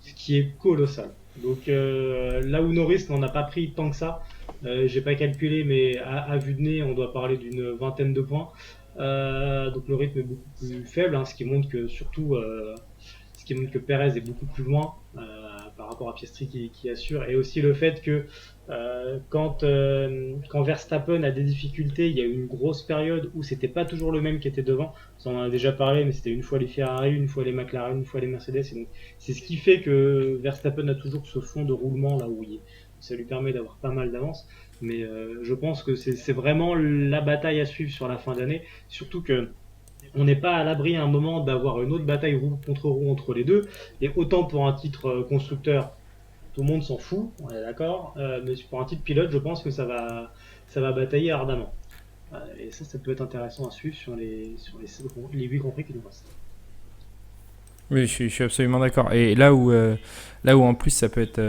Speaker 4: Ce qui est colossal. Donc là où Norris n'en a pas pris tant que ça, j'ai pas calculé, mais à vue de nez, on doit parler d'une vingtaine de points. Donc le rythme est beaucoup plus faible, hein, ce qui montre que surtout, ce qui montre que Perez est beaucoup plus loin par rapport à Piastri qui assure, et aussi le fait que quand Verstappen a des difficultés, il y a eu une grosse période où c'était pas toujours le même qui était devant. Ça, on en a déjà parlé, mais c'était une fois les Ferrari, une fois les McLaren, une fois les Mercedes. Et donc, c'est ce qui fait que Verstappen a toujours ce fond de roulement là où ça lui permet d'avoir pas mal d'avance. Mais je pense que c'est vraiment la bataille à suivre sur la fin d'année. Surtout que on n'est pas à l'abri à un moment d'avoir une autre bataille roue contre roue entre les deux. Et autant pour un titre constructeur, tout le monde s'en fout, on est d'accord. Mais pour un titre pilote, je pense que ça va batailler ardemment. Et ça peut être intéressant à suivre sur les 8 Grands Prix qui nous restent.
Speaker 2: Oui, je suis absolument d'accord. Et là où en plus ça peut être,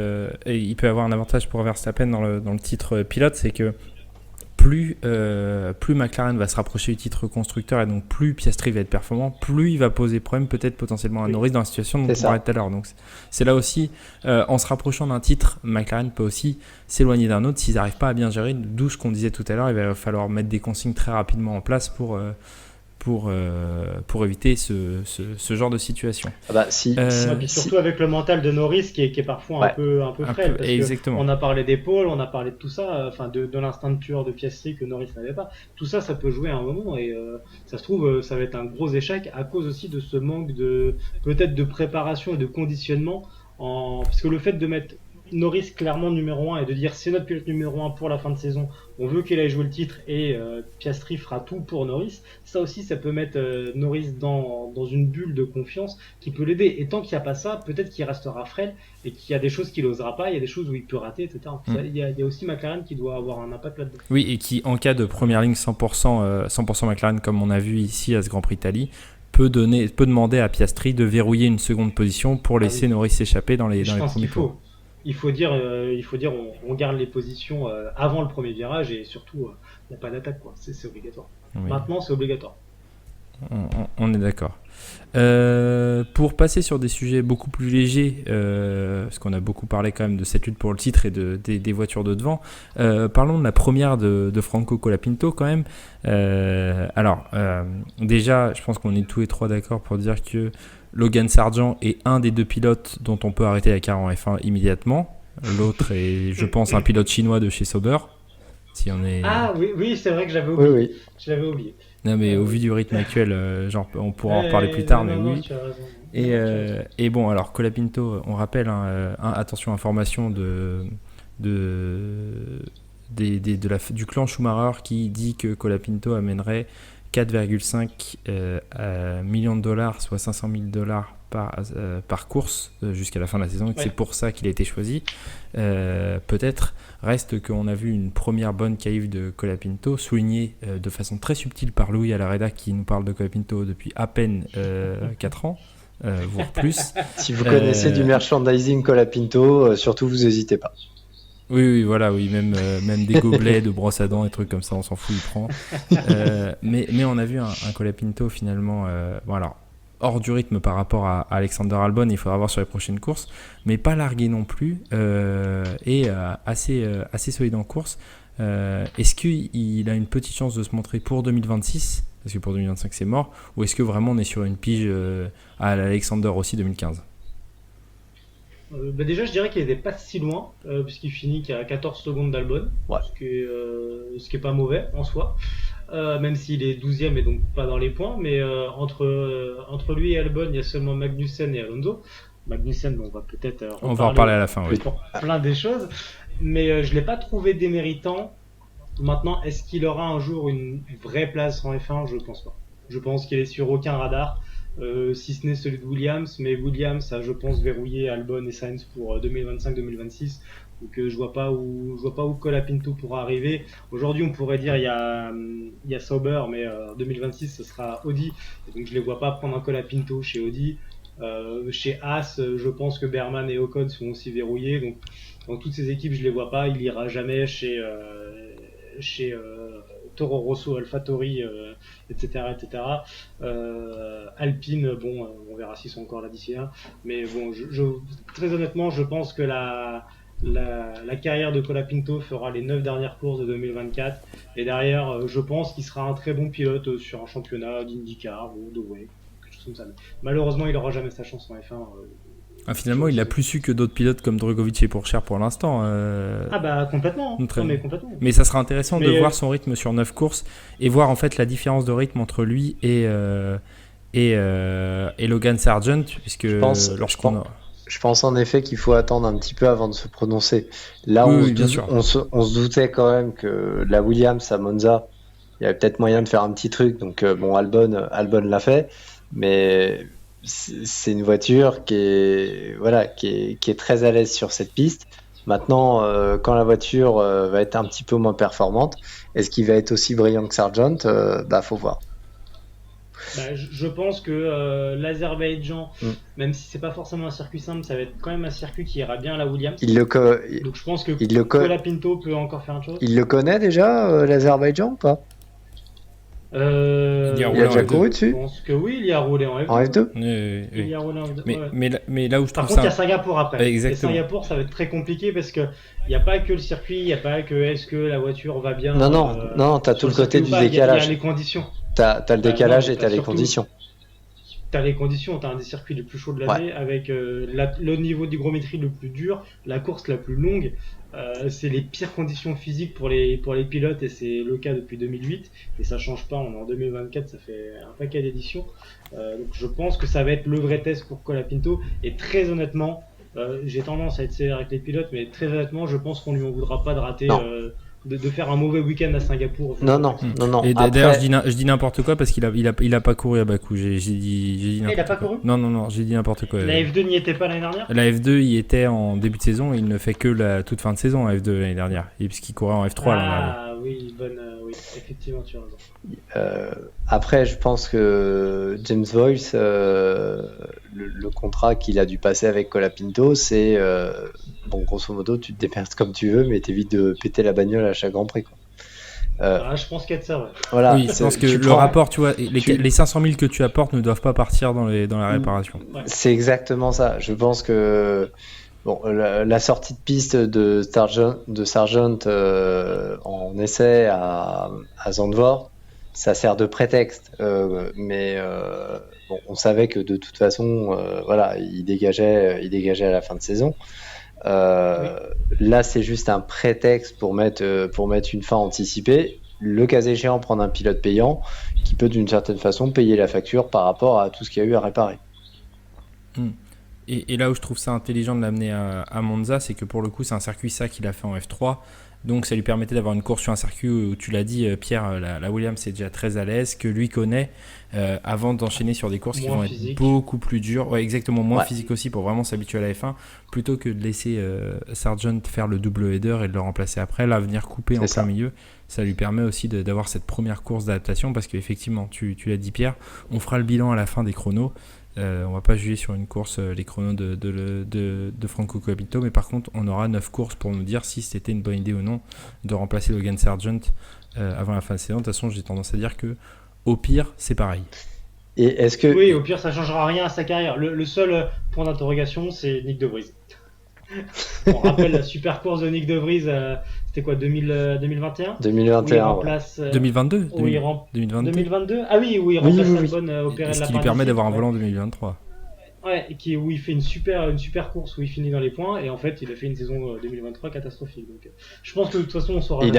Speaker 2: il peut avoir un avantage pour Verstappen dans le titre pilote, c'est que plus McLaren va se rapprocher du titre constructeur et donc plus Piastri va être performant, plus il va poser problème peut-être potentiellement à Norris dans la situation dont on parlait tout à l'heure. Donc c'est là aussi, en se rapprochant d'un titre, McLaren peut aussi s'éloigner d'un autre s'ils n'arrivent pas à bien gérer, d'où ce qu'on disait tout à l'heure, il va falloir mettre des consignes très rapidement en place pour éviter ce genre de situation.
Speaker 3: Ah bah,
Speaker 4: surtout avec le mental de Norris qui est parfois un peu frêle. On a parlé d'épaule, on a parlé de tout ça, de l'instinct de tueur de Piastri que Norris n'avait pas. Tout ça, ça peut jouer à un moment et ça se trouve, ça va être un gros échec à cause aussi de ce manque peut-être de préparation et de conditionnement. Parce que le fait de mettre Norris clairement numéro 1 et de dire c'est notre pilote numéro 1 pour la fin de saison, on veut qu'il aille jouer le titre et Piastri fera tout pour Norris, ça aussi ça peut mettre Norris dans une bulle de confiance qui peut l'aider, et tant qu'il n'y a pas ça, peut-être qu'il restera frêle et qu'il y a des choses qu'il n'osera pas, il y a des choses où il peut rater, etc. Il y a aussi McLaren qui doit avoir un impact là-dedans.
Speaker 2: Oui, et qui en cas de première ligne 100% McLaren comme on a vu ici à ce Grand Prix d'Italie, peut demander à Piastri de verrouiller une seconde position pour laisser Norris s'échapper dans les premiers tours.
Speaker 4: Il faut dire, on garde les positions avant le premier virage et surtout, il n'y a pas d'attaque, quoi. C'est obligatoire. Oui. Maintenant, c'est obligatoire.
Speaker 2: On est d'accord. Pour passer sur des sujets beaucoup plus légers, parce qu'on a beaucoup parlé quand même de cette lutte pour le titre et des voitures de devant, parlons de la première de Franco Colapinto quand même. Déjà, je pense qu'on est tous les trois d'accord pour dire que Logan Sargent est un des deux pilotes dont on peut arrêter la carrière en F1 immédiatement. L'autre est, je pense, un pilote chinois de chez Sauber. Si on est...
Speaker 4: Ah oui, c'est vrai que j'avais oublié.
Speaker 3: Oui.
Speaker 4: Je l'avais oublié.
Speaker 2: Non, mais au vu du rythme actuel, on pourra en reparler plus tard, mais oui. Tu as raison. Et bon, alors Colapinto, on rappelle, attention, information du clan Schumacher qui dit que Colapinto amènerait 4,5 millions de dollars, soit 500 000 $ par course jusqu'à la fin de la saison, et c'est pour ça qu'il a été choisi. Peut-être reste qu'on a vu une première bonne qualif de Colapinto, soulignée de façon très subtile par Louis Alareda qui nous parle de Colapinto depuis à peine 4 ans, voire plus.
Speaker 3: Si vous connaissez du merchandising Colapinto, surtout vous n'hésitez pas.
Speaker 2: Oui, même des gobelets de brosse à dents et trucs comme ça, on s'en fout, il prend. Mais on a vu un Colapinto finalement, hors du rythme par rapport à Alexander Albon, il faudra voir sur les prochaines courses, mais pas largué non plus, et assez solide en course. Est-ce qu'il a une petite chance de se montrer pour 2026, parce que pour 2025 c'est mort, ou est-ce que vraiment on est sur une pige à l'Alexander aussi 2015 ?
Speaker 4: Déjà, je dirais qu'il n'était pas si loin, puisqu'il finit qu'à 14 secondes d'Albon, ce qui est pas mauvais en soi, même s'il est 12e et donc pas dans les points, mais entre lui et Albon, il y a seulement Magnussen et Alonso. Magnussen, on va peut-être
Speaker 2: on va en parler à la fin, oui.
Speaker 4: Plein des choses, mais je ne l'ai pas trouvé déméritant. Maintenant, est-ce qu'il aura un jour une vraie place en F1 ? Je ne pense pas. Je pense qu'il est sur aucun radar. Si ce n'est celui de Williams, mais Williams a, je pense, verrouillé Albon et Sainz pour 2025-2026, donc je vois pas où Colapinto pourra arriver. Aujourd'hui, on pourrait dire il y a Sauber, mais 2026 ce sera Audi, et donc je les vois pas prendre un Colapinto chez Audi. Chez Haas, je pense que Berman et Ocon sont aussi verrouillés, donc dans toutes ces équipes je les vois pas. Il ira jamais chez Toro Rosso, AlphaTauri, etc., etc. Alpine, bon, on verra s'ils sont encore là d'ici là. Mais bon, très honnêtement, je pense que la carrière de Colapinto fera les 9 dernières courses de 2024. Et derrière, je pense qu'il sera un très bon pilote sur un championnat d'IndyCar ou de WEC, quelque chose comme ça. Mais malheureusement, il n'aura jamais sa chance en F1.
Speaker 2: Finalement, il a plus su que d'autres pilotes comme Drugovich et Pourchaire pour l'instant.
Speaker 4: Ah bah complètement, hein.
Speaker 2: Très
Speaker 4: Non,
Speaker 2: bien.
Speaker 4: mais complètement.
Speaker 2: Mais ça sera intéressant de
Speaker 4: Mais,
Speaker 2: voir son rythme sur 9 courses et voir en fait la différence de rythme entre lui et Logan Sargent, puisque
Speaker 3: Je pense en effet qu'il faut attendre un petit peu avant de se prononcer. Là,
Speaker 2: Oui, bien sûr.
Speaker 3: on se doutait quand même que la Williams à Monza, il y avait peut-être moyen de faire un petit truc. Donc bon, Albon l'a fait, mais c'est une voiture qui est très à l'aise sur cette piste. Maintenant, quand la voiture va être un petit peu moins performante, est-ce qu'il va être aussi brillant que Sargent? Faut voir.
Speaker 4: Je pense que l'Azerbaïdjan, même si c'est pas forcément un circuit simple, ça va être quand même un circuit qui ira bien à la Williams. Donc je pense que Colapinto peut encore faire une chose.
Speaker 3: Il le connaît déjà, l'Azerbaïdjan ou pas?
Speaker 2: Il y a
Speaker 3: Il a déjà couru dessus?
Speaker 4: Je pense que oui, il y a roulé en F2.
Speaker 3: En F2?
Speaker 2: Oui.
Speaker 4: Il y a roulé en F2.
Speaker 2: Mais là où je trouve
Speaker 4: Par contre, il y a
Speaker 2: ça...
Speaker 4: Singapour après.
Speaker 2: Exactement.
Speaker 4: Et Singapour, ça va être très compliqué parce que il n'y a pas que le circuit, il n'y a pas que est-ce que la voiture va bien.
Speaker 3: Non, t'as tout le côté du décalage.
Speaker 4: Il y a les conditions.
Speaker 3: T'as le décalage et t'as les conditions.
Speaker 4: T'as les conditions, t'as un des circuits les plus chauds de l'année avec le niveau d'hygrométrie le plus dur, la course la plus longue. C'est les pires conditions physiques pour les pilotes et c'est le cas depuis 2008 et ça change pas, on est en 2024, ça fait un paquet d'éditions. Donc je pense que ça va être le vrai test pour Colapinto et très honnêtement, j'ai tendance à être sévère avec les pilotes, mais très honnêtement, je pense qu'on lui en voudra pas de rater. De faire un mauvais week-end à Singapour.
Speaker 3: Non.
Speaker 2: Et d'ailleurs, je dis n'importe quoi parce qu'il a pas couru à Bakou. J'ai dit
Speaker 4: il a pas couru ?
Speaker 2: Non, j'ai dit n'importe quoi.
Speaker 4: La F2 n'y était pas l'année dernière ?
Speaker 2: La F2 y était en début de saison. Il ne fait que la toute fin de saison à F2 l'année dernière. Et puisqu'il courait en F3 l'année dernière.
Speaker 4: Ah oui, oui, effectivement, tu as raison.
Speaker 3: Après, je pense que James Boyce, le contrat qu'il a dû passer avec Colapinto, c'est grosso modo, tu te démerdes comme tu veux, mais t'évites de péter la bagnole à chaque Grand Prix, quoi.
Speaker 4: Je pense qu'il y a de ça, ouais.
Speaker 3: Voilà,
Speaker 2: oui, je pense que le rapport, tu vois, les 500 000 que tu apportes ne doivent pas partir dans la réparation.
Speaker 3: Ouais. C'est exactement ça. Je pense que la sortie de piste de Sargent en essai à Zandvoort, ça sert de prétexte, mais on savait que de toute façon, il dégageait à la fin de saison. Là, c'est juste un prétexte pour mettre une fin anticipée. Le cas échéant, prendre un pilote payant qui peut d'une certaine façon payer la facture par rapport à tout ce qu'il y a eu à réparer.
Speaker 2: Et là où je trouve ça intelligent de l'amener à Monza, c'est que pour le coup, c'est un circuit qu'il a fait en F3. Donc ça lui permettait d'avoir une course sur un circuit où tu l'as dit, Pierre, la Williams est déjà très à l'aise, que lui connaît, avant d'enchaîner sur des courses qui vont être beaucoup plus dures. Ouais, exactement, moins physique aussi pour vraiment s'habituer à la F1, plutôt que de laisser Sargent faire le double header et de le remplacer après. Là, venir couper en plein milieu, ça lui permet aussi d'avoir cette première course d'adaptation parce qu'effectivement, tu l'as dit, Pierre, on fera le bilan à la fin des chronos. On va pas juger sur une course les chronos de Franco Colapinto, mais par contre on aura 9 courses pour nous dire si c'était une bonne idée ou non de remplacer Logan Sargent avant la fin de saison. De toute façon, j'ai tendance à dire que au pire c'est pareil.
Speaker 3: Et est-ce que...
Speaker 4: Oui, au pire ça changera rien à sa carrière. Le seul point d'interrogation, c'est Nick De Vries. On rappelle la super course de Nick De Vries, c'était quoi, 2021
Speaker 2: 2022
Speaker 4: 2022. Ah oui, où il remplace Albon opéré de la
Speaker 2: ce qui lui permet d'avoir un volant en 2023.
Speaker 4: Ouais, où il fait une super course où il finit dans les points et en fait il a fait une saison 2023 catastrophique. Donc je pense que de toute façon on saura.
Speaker 3: Il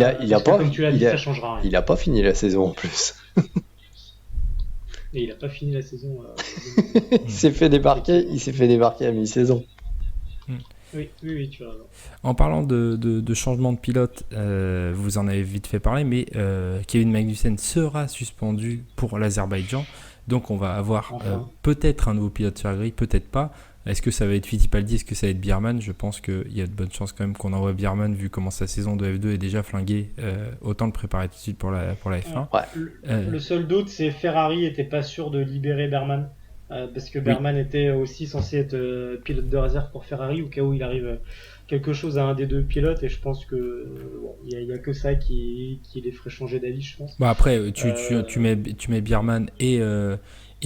Speaker 3: a pas,
Speaker 4: comme tu l'as dit, ça changera rien.
Speaker 3: Il a pas fini la saison en plus.
Speaker 4: Et il a pas fini la saison.
Speaker 3: Il s'est fait débarquer à mi-saison.
Speaker 4: Oui, tu as raison.
Speaker 2: En parlant de changement de pilote, vous en avez vite fait parler, mais Kevin Magnussen sera suspendu pour l'Azerbaïdjan. Donc on va avoir peut-être un nouveau pilote sur la grille, peut-être pas. Est-ce que ça va être Fittipaldi, est-ce que ça va être Biermann ? Je pense qu'il y a de bonnes chances quand même qu'on envoie Biermann, vu comment sa saison de F2 est déjà flinguée. Autant le préparer tout de suite pour la F1.
Speaker 4: Le seul doute, c'est Ferrari n'était pas sûr de libérer Biermann parce que Berman était aussi censé être pilote de réserve pour Ferrari au cas où il arrive quelque chose à un des deux pilotes, et je pense que bon, il y a que ça qui les ferait changer d'avis, je pense.
Speaker 2: Bah après, tu mets Bierman et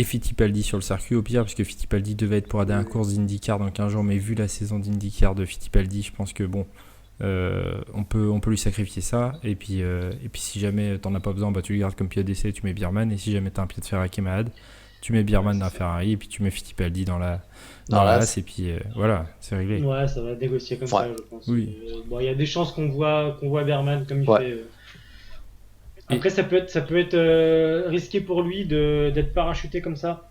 Speaker 2: Fittipaldi sur le circuit au pire, parce que Fittipaldi devait être pour la dernière course d'IndyCar dans 15 jours, mais vu la saison d'IndyCar de Fittipaldi, je pense que bon, on peut lui sacrifier ça, et puis si jamais t'en as pas besoin, bah tu le gardes comme pilote d'essai, tu mets Bierman, et si jamais t'as un pilote Ferrari qui est malade, tu mets Bierman dans la Ferrari, et puis tu mets Fittipaldi dans la race, et puis voilà, c'est réglé.
Speaker 4: Ouais, ça va négocier comme ça, je pense.
Speaker 2: Oui.
Speaker 4: Bon, il y a des chances qu'on voit Berman comme il fait. Après, ça peut être risqué pour lui d'être parachuté comme ça,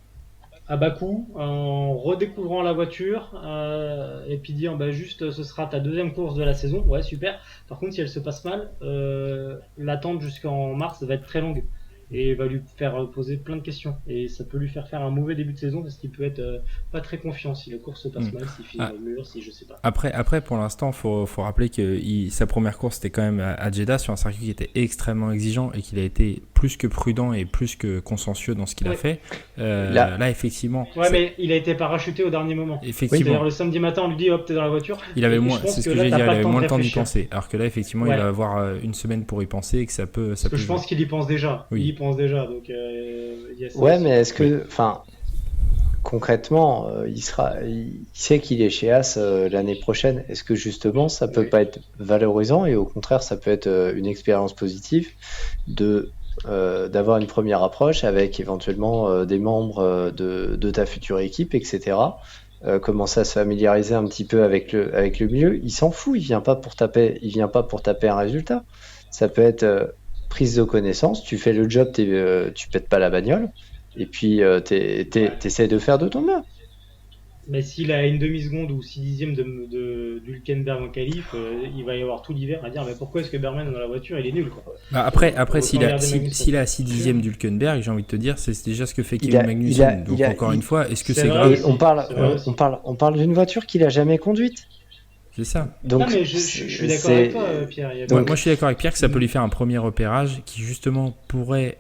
Speaker 4: à bas coût, en redécouvrant la voiture, et puis dire bah juste ce sera ta deuxième course de la saison. Ouais, super. Par contre, si elle se passe mal, l'attente jusqu'en mars va être très longue et va lui faire poser plein de questions. Et ça peut lui faire un mauvais début de saison parce qu'il peut être pas très confiant si la course se passe mal, s'il finit dans le mur, si je sais pas.
Speaker 2: Après pour l'instant, faut rappeler que sa première course c'était quand même à Jeddah sur un circuit qui était extrêmement exigeant et qu'il a été plus que prudent et plus que consciencieux dans ce qu'il a fait. Là, effectivement.
Speaker 4: Ouais, mais il a été parachuté au dernier moment.
Speaker 2: Effectivement.
Speaker 4: C'est-à-dire le samedi matin, on lui dit hop, t'es dans la voiture.
Speaker 2: Il avait moins, c'est ce que j'allais dire, il avait moins le temps d'y penser. Alors que là, effectivement, il va avoir une semaine pour y penser et que ça peut.
Speaker 4: Parce que je pense qu'il y pense déjà.
Speaker 2: Oui.
Speaker 4: Il y pense déjà. Donc, il y a ça
Speaker 3: ouais,
Speaker 4: aussi.
Speaker 3: mais est-ce que, concrètement, il sait qu'il est chez As l'année prochaine. Est-ce que justement, ça peut pas être valorisant et au contraire, ça peut être une expérience positive d'avoir une première approche avec éventuellement des membres de ta future équipe, etc. Commencer à se familiariser un petit peu avec le milieu. Il s'en fout, il vient pas pour taper un résultat. Ça peut être prise de connaissance, tu fais le job, tu pètes pas la bagnole, et puis t'essaies de faire de ton mieux.
Speaker 4: Mais s'il a une demi-seconde ou 6 dixièmes de Hülkenberg en qualif, il va y avoir tout l'hiver à dire mais pourquoi est-ce que Berman dans la voiture il est nul quoi.
Speaker 2: Bah après s'il a 6 dixièmes d'Hülkenberg, j'ai envie de te dire, c'est déjà ce que fait Kevin Magnussen. Donc encore une fois, est-ce que c'est grave?
Speaker 3: On parle d'une voiture qu'il a jamais conduite.
Speaker 2: C'est ça.
Speaker 4: Donc, non, mais je suis d'accord avec toi, Pierre.
Speaker 2: Moi, je suis d'accord avec Pierre que ça peut lui faire un premier repérage qui, justement, pourrait,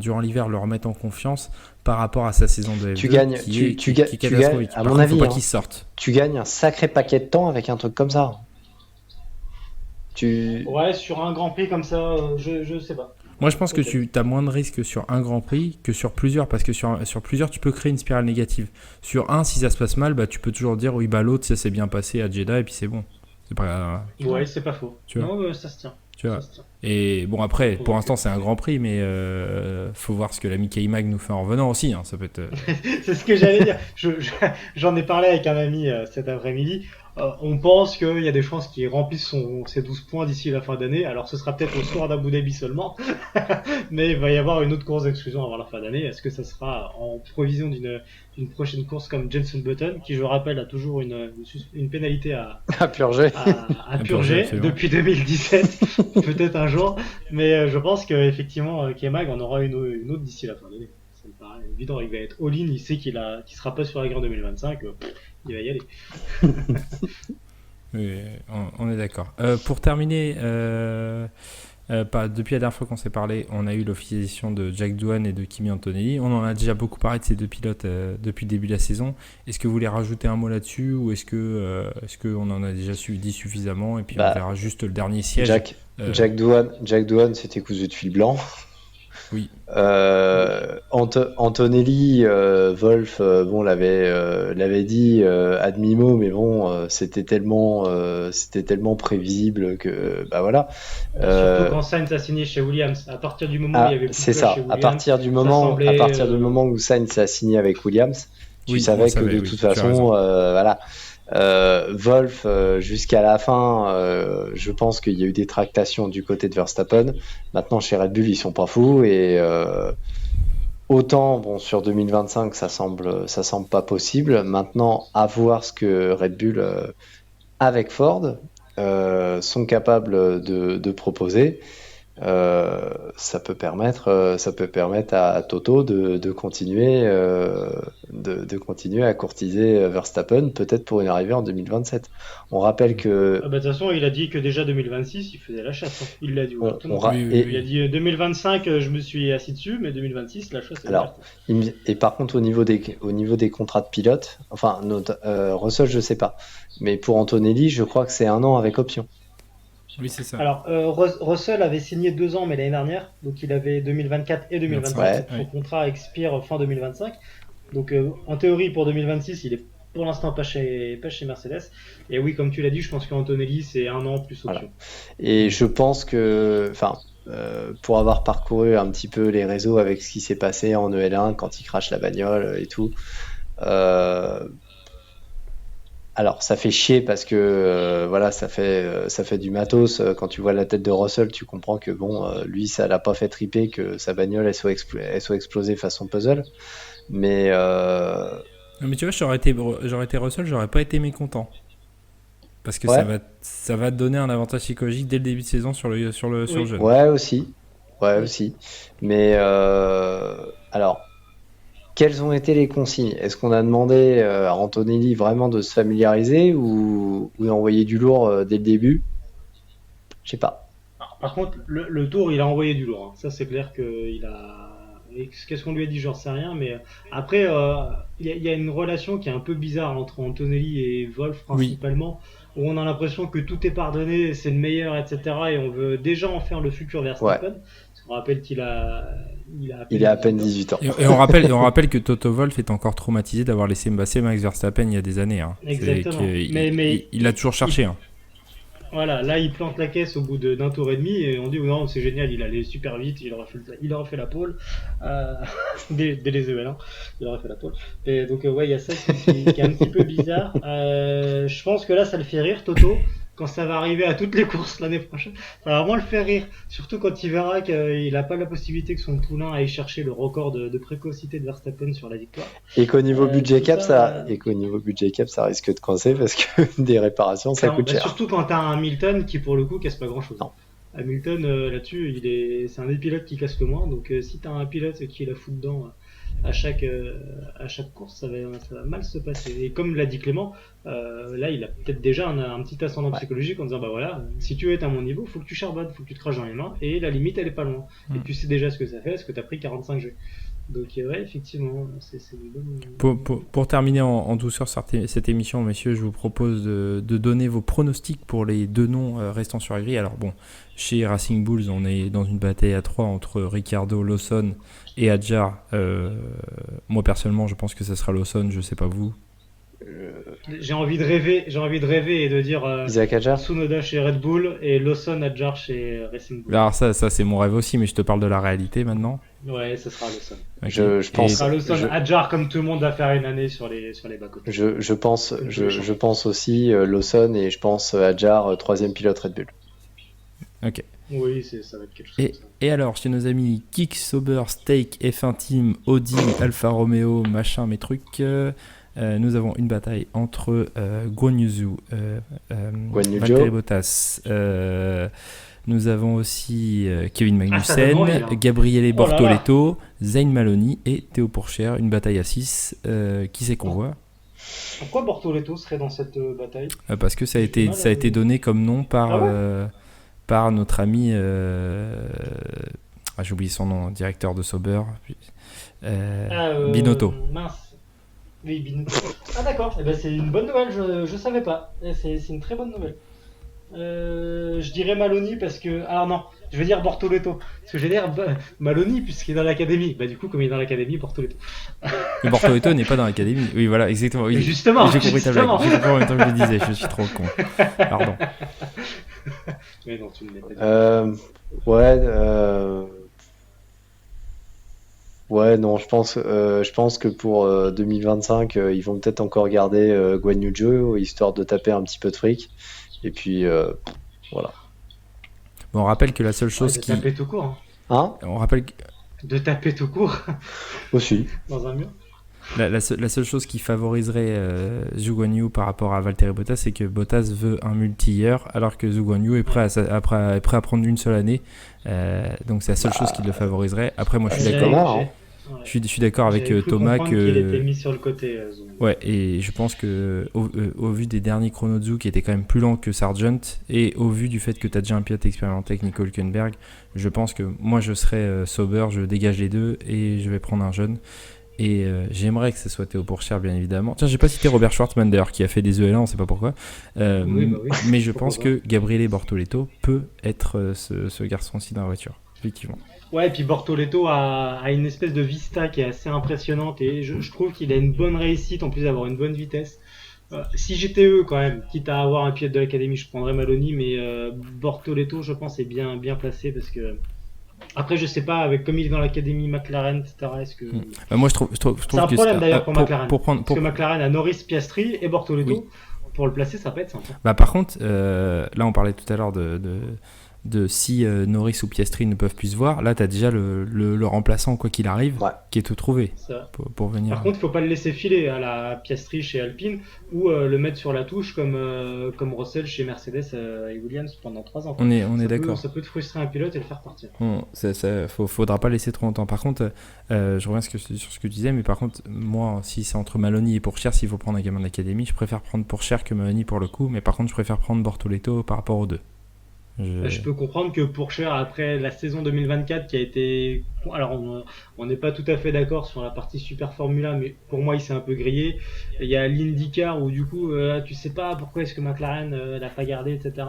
Speaker 2: durant l'hiver, le remettre en confiance par rapport à sa saison de F2 qui est catastrophique.
Speaker 3: À mon avis,
Speaker 2: faut pas qu'il sorte.
Speaker 3: Tu gagnes un sacré paquet de temps avec un truc comme ça.
Speaker 4: Ouais, sur un Grand Prix comme ça, je sais pas.
Speaker 2: Moi, je pense que tu as moins de risques sur un Grand Prix que sur plusieurs, parce que sur plusieurs, tu peux créer une spirale négative. Sur un, si ça se passe mal, bah, tu peux toujours dire, oui, bah l'autre, ça s'est bien passé à Jeddah, et puis c'est bon. C'est pas...
Speaker 4: Ouais, c'est pas faux. Non, ça se tient.
Speaker 2: Tu vois. Et bon, après, pour l'instant, c'est un Grand Prix, mais faut voir ce que l'ami K-Mag nous fait en revenant aussi. Hein. Ça peut être...
Speaker 4: c'est ce que j'allais dire. J'en ai parlé avec un ami cet après-midi. On pense qu'il y a des chances qu'il remplisse ses 12 points d'ici la fin d'année. Alors ce sera peut-être au soir d'Abu Dhabi seulement, mais il va y avoir une autre course d'exclusion avant la fin d'année. Est-ce que ça sera en provision d'une prochaine course comme Jenson Button, qui je rappelle a toujours une pénalité à purger, à purger depuis 2017, peut-être un jour. Mais je pense qu'effectivement, K-Mag en aura une autre d'ici la fin d'année. Ça me paraît évident. Il va être all-in, il sait qu'il sera pas sur la grille en 2025. Il va y aller.
Speaker 2: Oui, on est d'accord. Pour terminer, depuis la dernière fois qu'on s'est parlé, on a eu l'officialisation de Jack Doohan et de Kimi Antonelli. On en a déjà beaucoup parlé de ces deux pilotes depuis le début de la saison. Est-ce que vous voulez rajouter un mot là-dessus ou est-ce qu'on en a déjà dit suffisamment et puis on verra juste le dernier siège?
Speaker 3: Jack Doohan, c'était cousu de fil blanc.
Speaker 2: Oui.
Speaker 3: Antonelli, Wolf, l'avait dit à demi-mot, mais bon, c'était tellement prévisible que bah voilà.
Speaker 4: Surtout quand Sainz a signé chez Williams, à partir du moment où il y avait plus
Speaker 3: c'est ça.
Speaker 4: Chez Williams,
Speaker 3: à partir du moment où Sainz a signé avec Williams, tu savais que de toute façon, voilà. Wolf, jusqu'à la fin, je pense qu'il y a eu des tractations du côté de Verstappen. Maintenant, chez Red Bull, ils sont pas fous et autant, bon, sur 2025, ça semble pas possible. Maintenant, à voir ce que Red Bull, avec Ford, sont capables de proposer. ça peut permettre à Toto de continuer, de continuer à courtiser Verstappen, peut-être pour une arrivée en 2027. On rappelle que
Speaker 4: Ah bah, de toute façon, il a dit que déjà 2026, il faisait la chasse, hein. Il l'a dit
Speaker 3: on,
Speaker 4: ouvertement.
Speaker 2: Oui, oui,
Speaker 3: et
Speaker 4: Il a
Speaker 2: oui.
Speaker 4: dit 2025, je me suis assis dessus, mais 2026, la chasse est
Speaker 3: alors,
Speaker 4: ouverte.
Speaker 3: et par contre au niveau des contrats de pilote, enfin Russell je sais pas, mais pour Antonelli je crois que c'est 1 an avec option.
Speaker 2: Oui, c'est ça.
Speaker 4: Alors, Russell avait signé 2 ans, mais l'année dernière, donc il avait 2024 et 2025.
Speaker 2: 25,
Speaker 3: Ouais,
Speaker 4: Son
Speaker 2: oui.
Speaker 4: contrat expire fin 2025. Donc, en théorie, pour 2026, il est pour l'instant pas chez Mercedes. Et oui, comme tu l'as dit, je pense qu'Antonelli, c'est 1 an plus
Speaker 3: voilà.
Speaker 4: option.
Speaker 3: Et je pense que, enfin, pour avoir parcouru un petit peu les réseaux avec ce qui s'est passé en EL1 quand il crache la bagnole et tout, euh, alors ça fait chier parce que voilà, ça fait du matos. Quand tu vois la tête de Russell, tu comprends que bon, lui, ça l'a pas fait triper que sa bagnole elle soit explosée façon puzzle. Mais
Speaker 2: Non, mais tu vois, j'aurais été Russell, j'aurais pas été mécontent. Parce que
Speaker 3: ouais,
Speaker 2: ça va te donner un avantage psychologique dès le début de saison sur le
Speaker 4: Oui.
Speaker 2: jeune.
Speaker 3: ouais aussi, ouais
Speaker 4: Oui.
Speaker 3: aussi. Mais alors. Quelles ont été les consignes? Est-ce qu'on a demandé à Antonelli vraiment de se familiariser ou d'envoyer du lourd dès le début? Je sais pas.
Speaker 4: Alors, par contre, le tour, il a envoyé du lourd, hein. Ça, c'est clair qu'il a. Et qu'est-ce qu'on lui a dit, j'en sais rien. Mais après, il y a une relation qui est un peu bizarre entre Antonelli et Wolf,
Speaker 2: Oui,
Speaker 4: principalement, où on a l'impression que tout est pardonné, c'est le meilleur, etc. Et on veut déjà en faire le futur
Speaker 3: Ouais,
Speaker 4: Verstappen. Parce qu'on rappelle qu'il a à
Speaker 3: il
Speaker 4: peine
Speaker 3: a à peine
Speaker 4: 18 ans.
Speaker 3: 18 ans.
Speaker 2: on rappelle que Toto Wolff est encore traumatisé d'avoir laissé passer Max Verstappen il y a des années. Hein.
Speaker 4: Exactement. Mais
Speaker 2: Il l'a toujours cherché. Hein.
Speaker 4: voilà, là il plante la caisse au bout d'un tour et demi et on dit oh non c'est génial, il allait super vite, il aurait fait la pole dès les EL1, il aurait fait la pole. Et donc ouais il y a ça qui est un petit peu bizarre. Je pense que là ça le fait rire Toto quand ça va arriver à toutes les courses l'année prochaine. Ça va vraiment le faire rire, surtout quand il verra qu'il n'a pas la possibilité que son poulain aille chercher le record de précocité de Verstappen sur la victoire.
Speaker 3: Et qu'au niveau budget
Speaker 4: Tout
Speaker 3: cap,
Speaker 4: ça.
Speaker 3: ça risque de coincer parce que des réparations, ça
Speaker 4: Clairement.
Speaker 3: coûte
Speaker 4: Bah,
Speaker 3: cher.
Speaker 4: surtout quand t'as un Hamilton qui pour le coup casse pas grand chose.
Speaker 3: Non.
Speaker 4: Hamilton là-dessus c'est un des pilotes qui casse le moins, donc si t'as un pilote qui la fout dedans à chaque course ça va mal se passer. Et comme l'a dit Clément, là il a peut-être déjà un petit ascendant
Speaker 3: Ouais.
Speaker 4: psychologique en disant bah voilà, si tu veux être à mon niveau, faut que tu charbonnes, faut que tu te craches dans les mains et la limite elle est pas loin. Et tu sais déjà ce que ça fait, parce que t'as pris 45 G. Donc ouais effectivement c'est une bonne.
Speaker 2: Pour terminer en douceur cette émission, messieurs, je vous propose de donner vos pronostics pour les deux noms restants sur la grille. Alors bon, chez Racing Bulls, on est dans une bataille à 3 entre Ricciardo, Lawson et Adjar. Moi personnellement, je pense que ça sera Lawson, je sais pas vous.
Speaker 4: J'ai envie de rêver et de dire
Speaker 3: Isaac Hadjar?
Speaker 4: Tsunoda chez Red Bull et Lawson Adjar chez Racing Bull.
Speaker 2: Alors ça c'est mon rêve aussi, mais je te parle de la réalité maintenant.
Speaker 4: Ouais, ce sera Lawson.
Speaker 2: Ok.
Speaker 3: Je
Speaker 4: Ce
Speaker 3: pense,
Speaker 4: sera Lawson
Speaker 3: je,
Speaker 4: Adjar comme tout le monde va faire une année sur les bas-côtés.
Speaker 3: je pense aussi Lawson et je pense Hadjar, troisième pilote Red Bull.
Speaker 2: Ok.
Speaker 4: Oui, ça va être quelque chose comme ça.
Speaker 2: Et alors, chez nos amis Kick, Sauber, Steak, F1 Team, Audi, Alfa Romeo, machin, mes trucs, nous avons une bataille entre Guan Yu Zhou,
Speaker 3: Guan Yu
Speaker 2: Valtteri
Speaker 3: Zhou.
Speaker 2: Bottas, nous avons aussi Kevin
Speaker 4: ça donne
Speaker 2: Magnussen,
Speaker 4: envie, hein.
Speaker 2: Gabriele
Speaker 4: Oh là là.
Speaker 2: Bortoleto, Zayn Maloney et Théo Pourchaire. Une bataille à 6. Qui c'est qu'on voit
Speaker 4: Pourquoi Bortoleto serait dans cette bataille?
Speaker 2: Parce que ça a
Speaker 4: J'ai du mal
Speaker 2: ça a été donné comme nom par,
Speaker 4: Ah ouais
Speaker 2: par notre ami, j'ai oublié son nom, directeur de Sauber, Binotto.
Speaker 4: Mince. Oui, Binotto. Ah d'accord, eh ben, c'est une bonne nouvelle, je savais pas. C'est une très bonne nouvelle. Je dirais Maloney parce que... Alors non, je vais dire Bortoleto. Parce que je vais dire Maloney puisqu'il est dans l'académie. Bah du coup, comme il est dans l'académie, Bortoleto.
Speaker 2: Mais Bortoleto n'est pas dans l'académie. Oui, voilà, exactement. Oui.
Speaker 4: Mais justement,
Speaker 2: J'ai compris ta blague.
Speaker 4: justement.
Speaker 2: J'ai compris en même temps que je le disais. Je suis trop con. Pardon.
Speaker 4: Mais non, tu ne l'as pas dit.
Speaker 3: Ouais, ouais, non, je pense que pour 2025, ils vont peut-être encore garder Guan Yu Zhou, histoire de taper un petit peu de fric. Et puis, voilà.
Speaker 2: Bon, on rappelle que la seule
Speaker 4: Ouais,
Speaker 2: chose
Speaker 4: de
Speaker 2: qui.
Speaker 4: taper tout court. Hein.
Speaker 3: Hein?
Speaker 2: On rappelle que.
Speaker 4: De taper tout court
Speaker 3: Aussi.
Speaker 4: dans un mur.
Speaker 2: La seule chose qui favoriserait Zhou Guanyu par rapport à Valtteri Bottas, c'est que Bottas veut un multi-year, alors que Zhou Guanyu est prêt à prendre une seule année. Donc c'est la seule chose qui le favoriserait. Après, moi, je suis d'accord. Je suis d'accord avec Thomas
Speaker 4: qu'il était mis sur le côté.
Speaker 2: Ouais, et je pense que au vu des derniers chronos de Zhou qui étaient quand même plus lents que Sargent, et au vu du fait que tu as déjà un pilote expérimenté avec Nico Hülkenberg, je pense que moi je serais sober, je dégage les deux et je vais prendre un jeune. Et j'aimerais que ce soit Théo Pourchaire, bien évidemment. Tiens, j'ai pas cité Robert Schwartzman d'ailleurs, qui a fait des ELA, on sait pas pourquoi.
Speaker 4: Oui.
Speaker 2: Mais je pense que Gabriele Bortoleto peut être ce garçon-ci dans la voiture, effectivement.
Speaker 4: Ouais, et puis Bortoleto a une espèce de vista qui est assez impressionnante et je trouve qu'il a une bonne réussite en plus d'avoir une bonne vitesse. Si j'étais eux quand même, quitte à avoir un pilote de l'académie, je prendrais Maloney, mais Bortoleto, je pense, est bien placé parce que après, je sais pas, comme il est dans l'académie McLaren, etc. Est-ce que
Speaker 2: moi, je trouve
Speaker 4: c'est un problème d'ailleurs pour McLaren,
Speaker 2: parce
Speaker 4: que McLaren a Norris, Piastri et Bortoleto. Oui. Pour le placer, ça peut être sympa.
Speaker 2: Bah par contre, là, on parlait tout à l'heure de si Norris ou Piastri ne peuvent plus se voir, là tu as déjà le remplaçant quoi qu'il arrive, qui est tout trouvé pour venir.
Speaker 4: Par contre, il faut pas le laisser filer à la Piastri chez Alpine ou le mettre sur la touche comme Russell chez Mercedes et Williams pendant 3 ans.
Speaker 2: On est d'accord.
Speaker 4: Ça peut te frustrer un pilote et le faire partir.
Speaker 2: Faudra pas laisser trop longtemps. Par contre, je reviens sur ce que tu disais, mais par contre, moi, si c'est entre Maloney et Pourchaire, s'il faut prendre un gamin d'académie, je préfère prendre Pourchaire que Maloney pour le coup, mais par contre, je préfère prendre Bortoleto par rapport aux deux.
Speaker 4: Je peux comprendre que Pourchaire, après la saison 2024 qui a été... Alors, on n'est pas tout à fait d'accord sur la partie Super Formula, mais pour moi, il s'est un peu grillé. Il y a l'IndyCar où, du coup, tu sais pas pourquoi est-ce que McLaren l'a pas gardé, etc.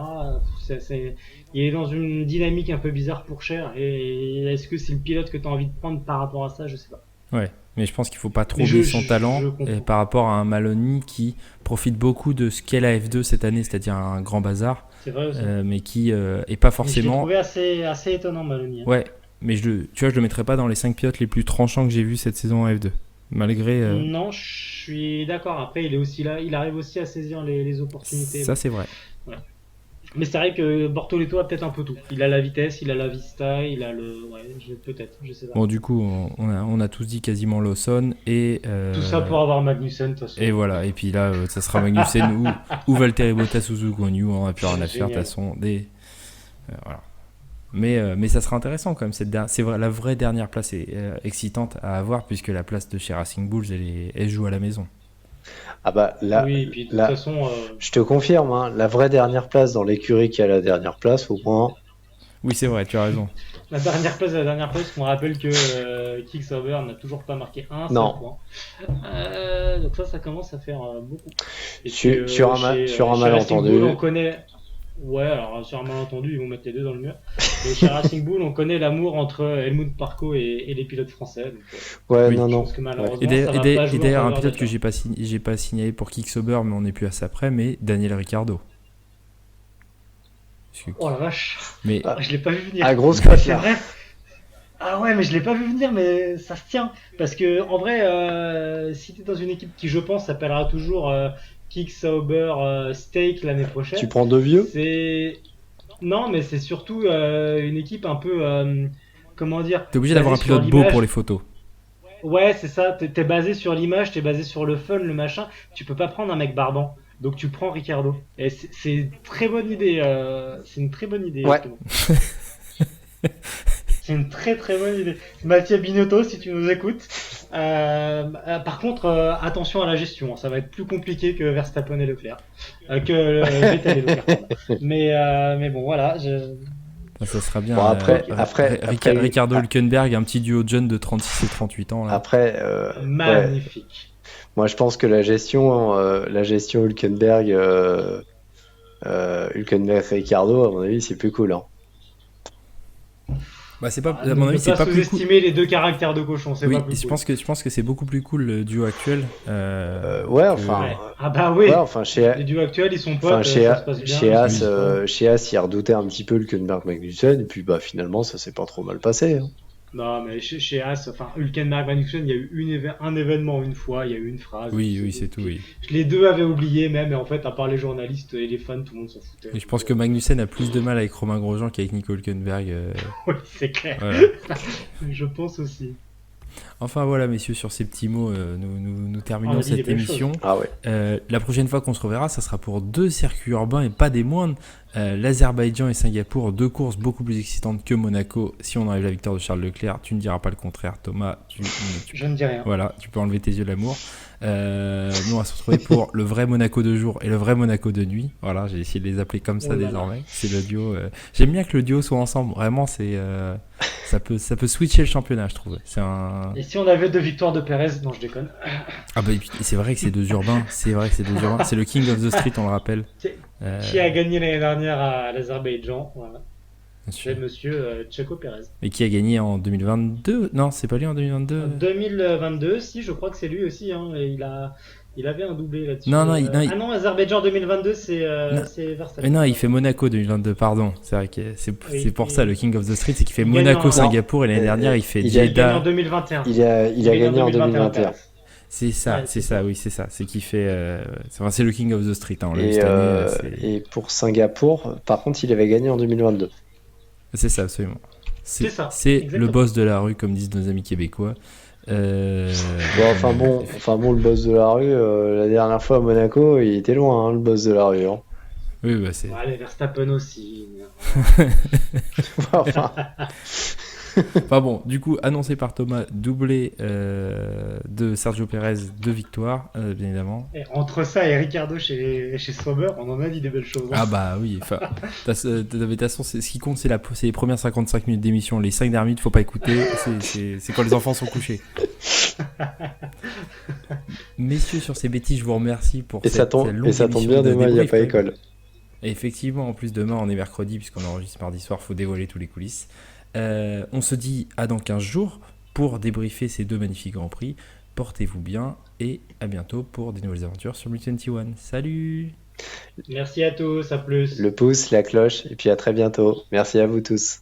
Speaker 4: Il est dans une dynamique un peu bizarre, Pourchaire. Et est-ce que c'est le pilote que tu as envie de prendre par rapport à ça? Je sais pas.
Speaker 2: Ouais, mais je pense qu'il faut pas trop oublier son talent par rapport à un Maloney qui profite beaucoup de ce qu'est la F2 cette année, c'est-à-dire un grand bazar.
Speaker 4: C'est vrai aussi.
Speaker 2: Mais qui est pas forcément.
Speaker 4: Je l'ai trouvé assez étonnant, Maloney.
Speaker 2: Ouais, mais tu vois, je le mettrais pas dans les 5 pilotes les plus tranchants que j'ai vus cette saison en F2. Malgré.
Speaker 4: Non, je suis d'accord. Après, il est aussi là, il arrive aussi à saisir les opportunités.
Speaker 2: Ça, c'est vrai.
Speaker 4: Ouais. Mais c'est vrai que Bortoleto a peut-être un peu tout. Il a la vitesse, il a la vista, il a le. Ouais, peut-être, je sais pas.
Speaker 2: Bon, du coup, on a tous dit quasiment Lawson et.
Speaker 4: Tout ça pour avoir Magnussen, de toute façon.
Speaker 2: Et voilà, et puis là, ça sera Magnussen ou Valtteri Bottas ou Zhou Guanyu, on n'a plus rien à faire, de toute façon. Voilà. Mais ça sera intéressant quand même. C'est vrai, la vraie dernière place est excitante à avoir puisque la place de chez Racing Bulls, elle joue à la maison.
Speaker 3: Ah bah là,
Speaker 4: oui, et puis de toute façon,
Speaker 3: je te confirme, hein, la vraie dernière place dans l'écurie qui a la dernière place, au moins.
Speaker 2: Oui, c'est vrai, tu as raison.
Speaker 4: La dernière place, on rappelle que Kick Sauber n'a toujours pas marqué un seul point. Donc ça commence à faire beaucoup. Et
Speaker 3: sur un malentendu.
Speaker 4: Bull, on connaît. Ouais, alors sur un malentendu, ils vont mettre les deux dans le mur. Et chez Racing Bull, on connaît l'amour entre Helmut Parko et les pilotes français. Donc,
Speaker 3: ouais,
Speaker 4: oui,
Speaker 3: non.
Speaker 4: Je pense que malheureusement,
Speaker 2: et d'ailleurs, un pilote que j'ai pas signalé pour Kick Sauber, mais on n'est plus à ça près, mais Daniel Ricciardo.
Speaker 4: Oh la vache.
Speaker 2: Mais
Speaker 4: je l'ai pas vu venir.
Speaker 3: Ah, grosse cote là.
Speaker 4: Vrai. Ah ouais, mais je l'ai pas vu venir, mais ça se tient. Parce que en vrai, si t'es dans une équipe qui, je pense, s'appellera toujours Kick Sauber Stake l'année prochaine.
Speaker 3: Tu prends deux vieux.
Speaker 4: Non, mais c'est surtout une équipe un peu, comment dire.
Speaker 2: T'es obligé d'avoir un pilote beau pour les photos.
Speaker 4: Ouais, c'est ça. T'es basé sur l'image, t'es basé sur le fun, le machin. Tu peux pas prendre un mec barbant. Donc tu prends Ricciardo. Et c'est une très bonne idée. C'est une très bonne idée.
Speaker 3: Ouais.
Speaker 4: C'est une très très bonne idée. Mathieu Binotto, si tu nous écoutes. Par contre, attention à la gestion. Ça va être plus compliqué que Verstappen et Leclerc. Que Vettel et Leclerc. Mais bon, voilà.
Speaker 2: Ça sera bien.
Speaker 3: Bon, après,
Speaker 2: Ricardo Hülkenberg, un petit duo de jeunes de 36 et 38 ans. Là.
Speaker 3: Après,
Speaker 4: magnifique.
Speaker 3: Ouais. Moi, je pense que la gestion Hülkenberg, Hülkenberg-Ricardo, à mon avis, c'est plus cool. Hein.
Speaker 2: Bah, c'est pas, à mon avis, c'est pas plus cool.
Speaker 4: Sous-estimer les deux caractères de cochon, c'est pas plus
Speaker 2: je
Speaker 4: cool.
Speaker 2: Je pense que c'est beaucoup plus cool le duo actuel.
Speaker 3: Ouais, enfin.
Speaker 4: Ouais. Ah bah oui.
Speaker 3: Ouais, enfin,
Speaker 4: les duos actuels, ils sont potes.
Speaker 3: Enfin,
Speaker 4: ça se passe bien.
Speaker 3: Chez As, il redoutait un petit peu Hülkenberg-Magnussen, et puis bah finalement, ça s'est pas trop mal passé. Hein.
Speaker 4: Non, mais chez As, enfin, Hülkenberg-Magnussen, il y a eu un événement une fois, il y a eu une phrase.
Speaker 2: Oui, c'est tout, oui.
Speaker 4: Les deux avaient oublié même, et en fait, à part les journalistes et les fans, tout le monde s'en foutait.
Speaker 2: Et je pense que Magnussen a plus de mal avec Romain Grosjean qu'avec Nico Hülkenberg.
Speaker 4: Oui, c'est clair.
Speaker 2: Voilà.
Speaker 4: Je pense aussi.
Speaker 2: Enfin voilà, messieurs, sur ces petits mots, nous
Speaker 4: On
Speaker 2: terminons
Speaker 4: a dit des
Speaker 2: cette
Speaker 4: belles
Speaker 2: émission.
Speaker 3: Ah ouais.
Speaker 2: La prochaine fois qu'on se reverra, ça sera pour 2 circuits urbains et pas des moindres. L'Azerbaïdjan et Singapour, 2 courses beaucoup plus excitantes que Monaco. Si on enlève la victoire de Charles Leclerc, tu ne diras pas le contraire, Thomas.
Speaker 4: Je ne dis rien.
Speaker 2: Voilà, tu peux enlever tes yeux d'amour. Nous, on va se retrouver pour le vrai Monaco de jour et le vrai Monaco de nuit. Voilà, j'ai essayé de les appeler comme ça
Speaker 4: Oh là là.
Speaker 2: désormais. C'est le duo. J'aime bien que le duo soit ensemble. Vraiment, ça peut switcher le championnat, je trouve. C'est un.
Speaker 4: Et si on avait 2 victoires de Perez, non, je déconne.
Speaker 2: Ah bah et puis, c'est vrai que c'est 2 urbains. C'est vrai que c'est 2 urbains. C'est le King of the Street, on le rappelle.
Speaker 4: Qui a gagné l'année dernière à l'Azerbaïdjan? Voilà.
Speaker 2: Bien sûr.
Speaker 4: C'est monsieur Checo Pérez.
Speaker 2: Et qui a gagné en 2022? Non, c'est pas lui en 2022.
Speaker 4: 2022, si, je crois que c'est lui aussi. Hein, et il avait un doublé là-dessus.
Speaker 2: Non,
Speaker 4: Ah non, Azerbaïdjan 2022, c'est
Speaker 2: Non.
Speaker 4: Verstappen.
Speaker 2: Mais non, il fait Monaco 2022, pardon. C'est vrai que c'est
Speaker 4: Oui,
Speaker 2: pour
Speaker 4: et-
Speaker 2: ça le King of the Street, c'est qu'il fait
Speaker 4: il gagne
Speaker 2: Monaco,
Speaker 4: en-
Speaker 2: Singapour et l'année
Speaker 3: Non.
Speaker 2: dernière il fait
Speaker 3: Il a-
Speaker 4: Il gagne en
Speaker 2: Jeddah.
Speaker 4: 2021.
Speaker 3: Il a gagné en 2021.
Speaker 2: C'est ça,
Speaker 4: Ouais,
Speaker 2: c'est
Speaker 4: c'est
Speaker 2: ça, oui, c'est ça. C'est qu'il fait. C'est le King of the Street. Hein, on l'a vu
Speaker 3: Et,
Speaker 2: cette année. C'est-
Speaker 3: et pour Singapour, par contre, il avait gagné en 2022.
Speaker 2: C'est ça, absolument.
Speaker 4: C'est ça,
Speaker 2: C'est le
Speaker 4: exactement.
Speaker 2: boss de la rue, comme disent nos amis québécois.
Speaker 3: Enfin bon, le boss de la rue, la dernière fois à Monaco, il était loin, hein, le boss de la rue. Hein.
Speaker 2: Oui, bah c'est.
Speaker 4: Ouais, les Verstappen aussi.
Speaker 3: Enfin,
Speaker 2: Enfin bon, du coup, annoncé par Thomas, doublé de Sergio Pérez, 2 victoires, bien évidemment.
Speaker 4: Et entre ça et Ricardo chez Sauber, on en a dit des belles choses. Hein.
Speaker 2: Ah bah oui, enfin, de toute façon, ce qui compte, c'est les premières 55 minutes d'émission. Les 5 dernières minutes, faut pas écouter, c'est quand les enfants sont couchés. Messieurs, sur ces bêtises, je vous remercie pour
Speaker 3: et ça
Speaker 2: cette
Speaker 3: tombe
Speaker 2: longue
Speaker 3: bien,
Speaker 2: émission de
Speaker 3: demain, il n'y a
Speaker 2: débrief.
Speaker 3: pas école.
Speaker 2: Et effectivement, en plus, demain, on est mercredi, puisqu'on enregistre mardi soir, faut dévoiler tous les coulisses. On se dit à dans 15 jours pour débriefer ces 2 magnifiques Grands Prix. Portez-vous bien et à bientôt pour des nouvelles aventures sur Mute 21. Salut!
Speaker 4: Merci à tous, à plus.
Speaker 3: Le pouce, la cloche, et puis à très bientôt. Merci à vous tous.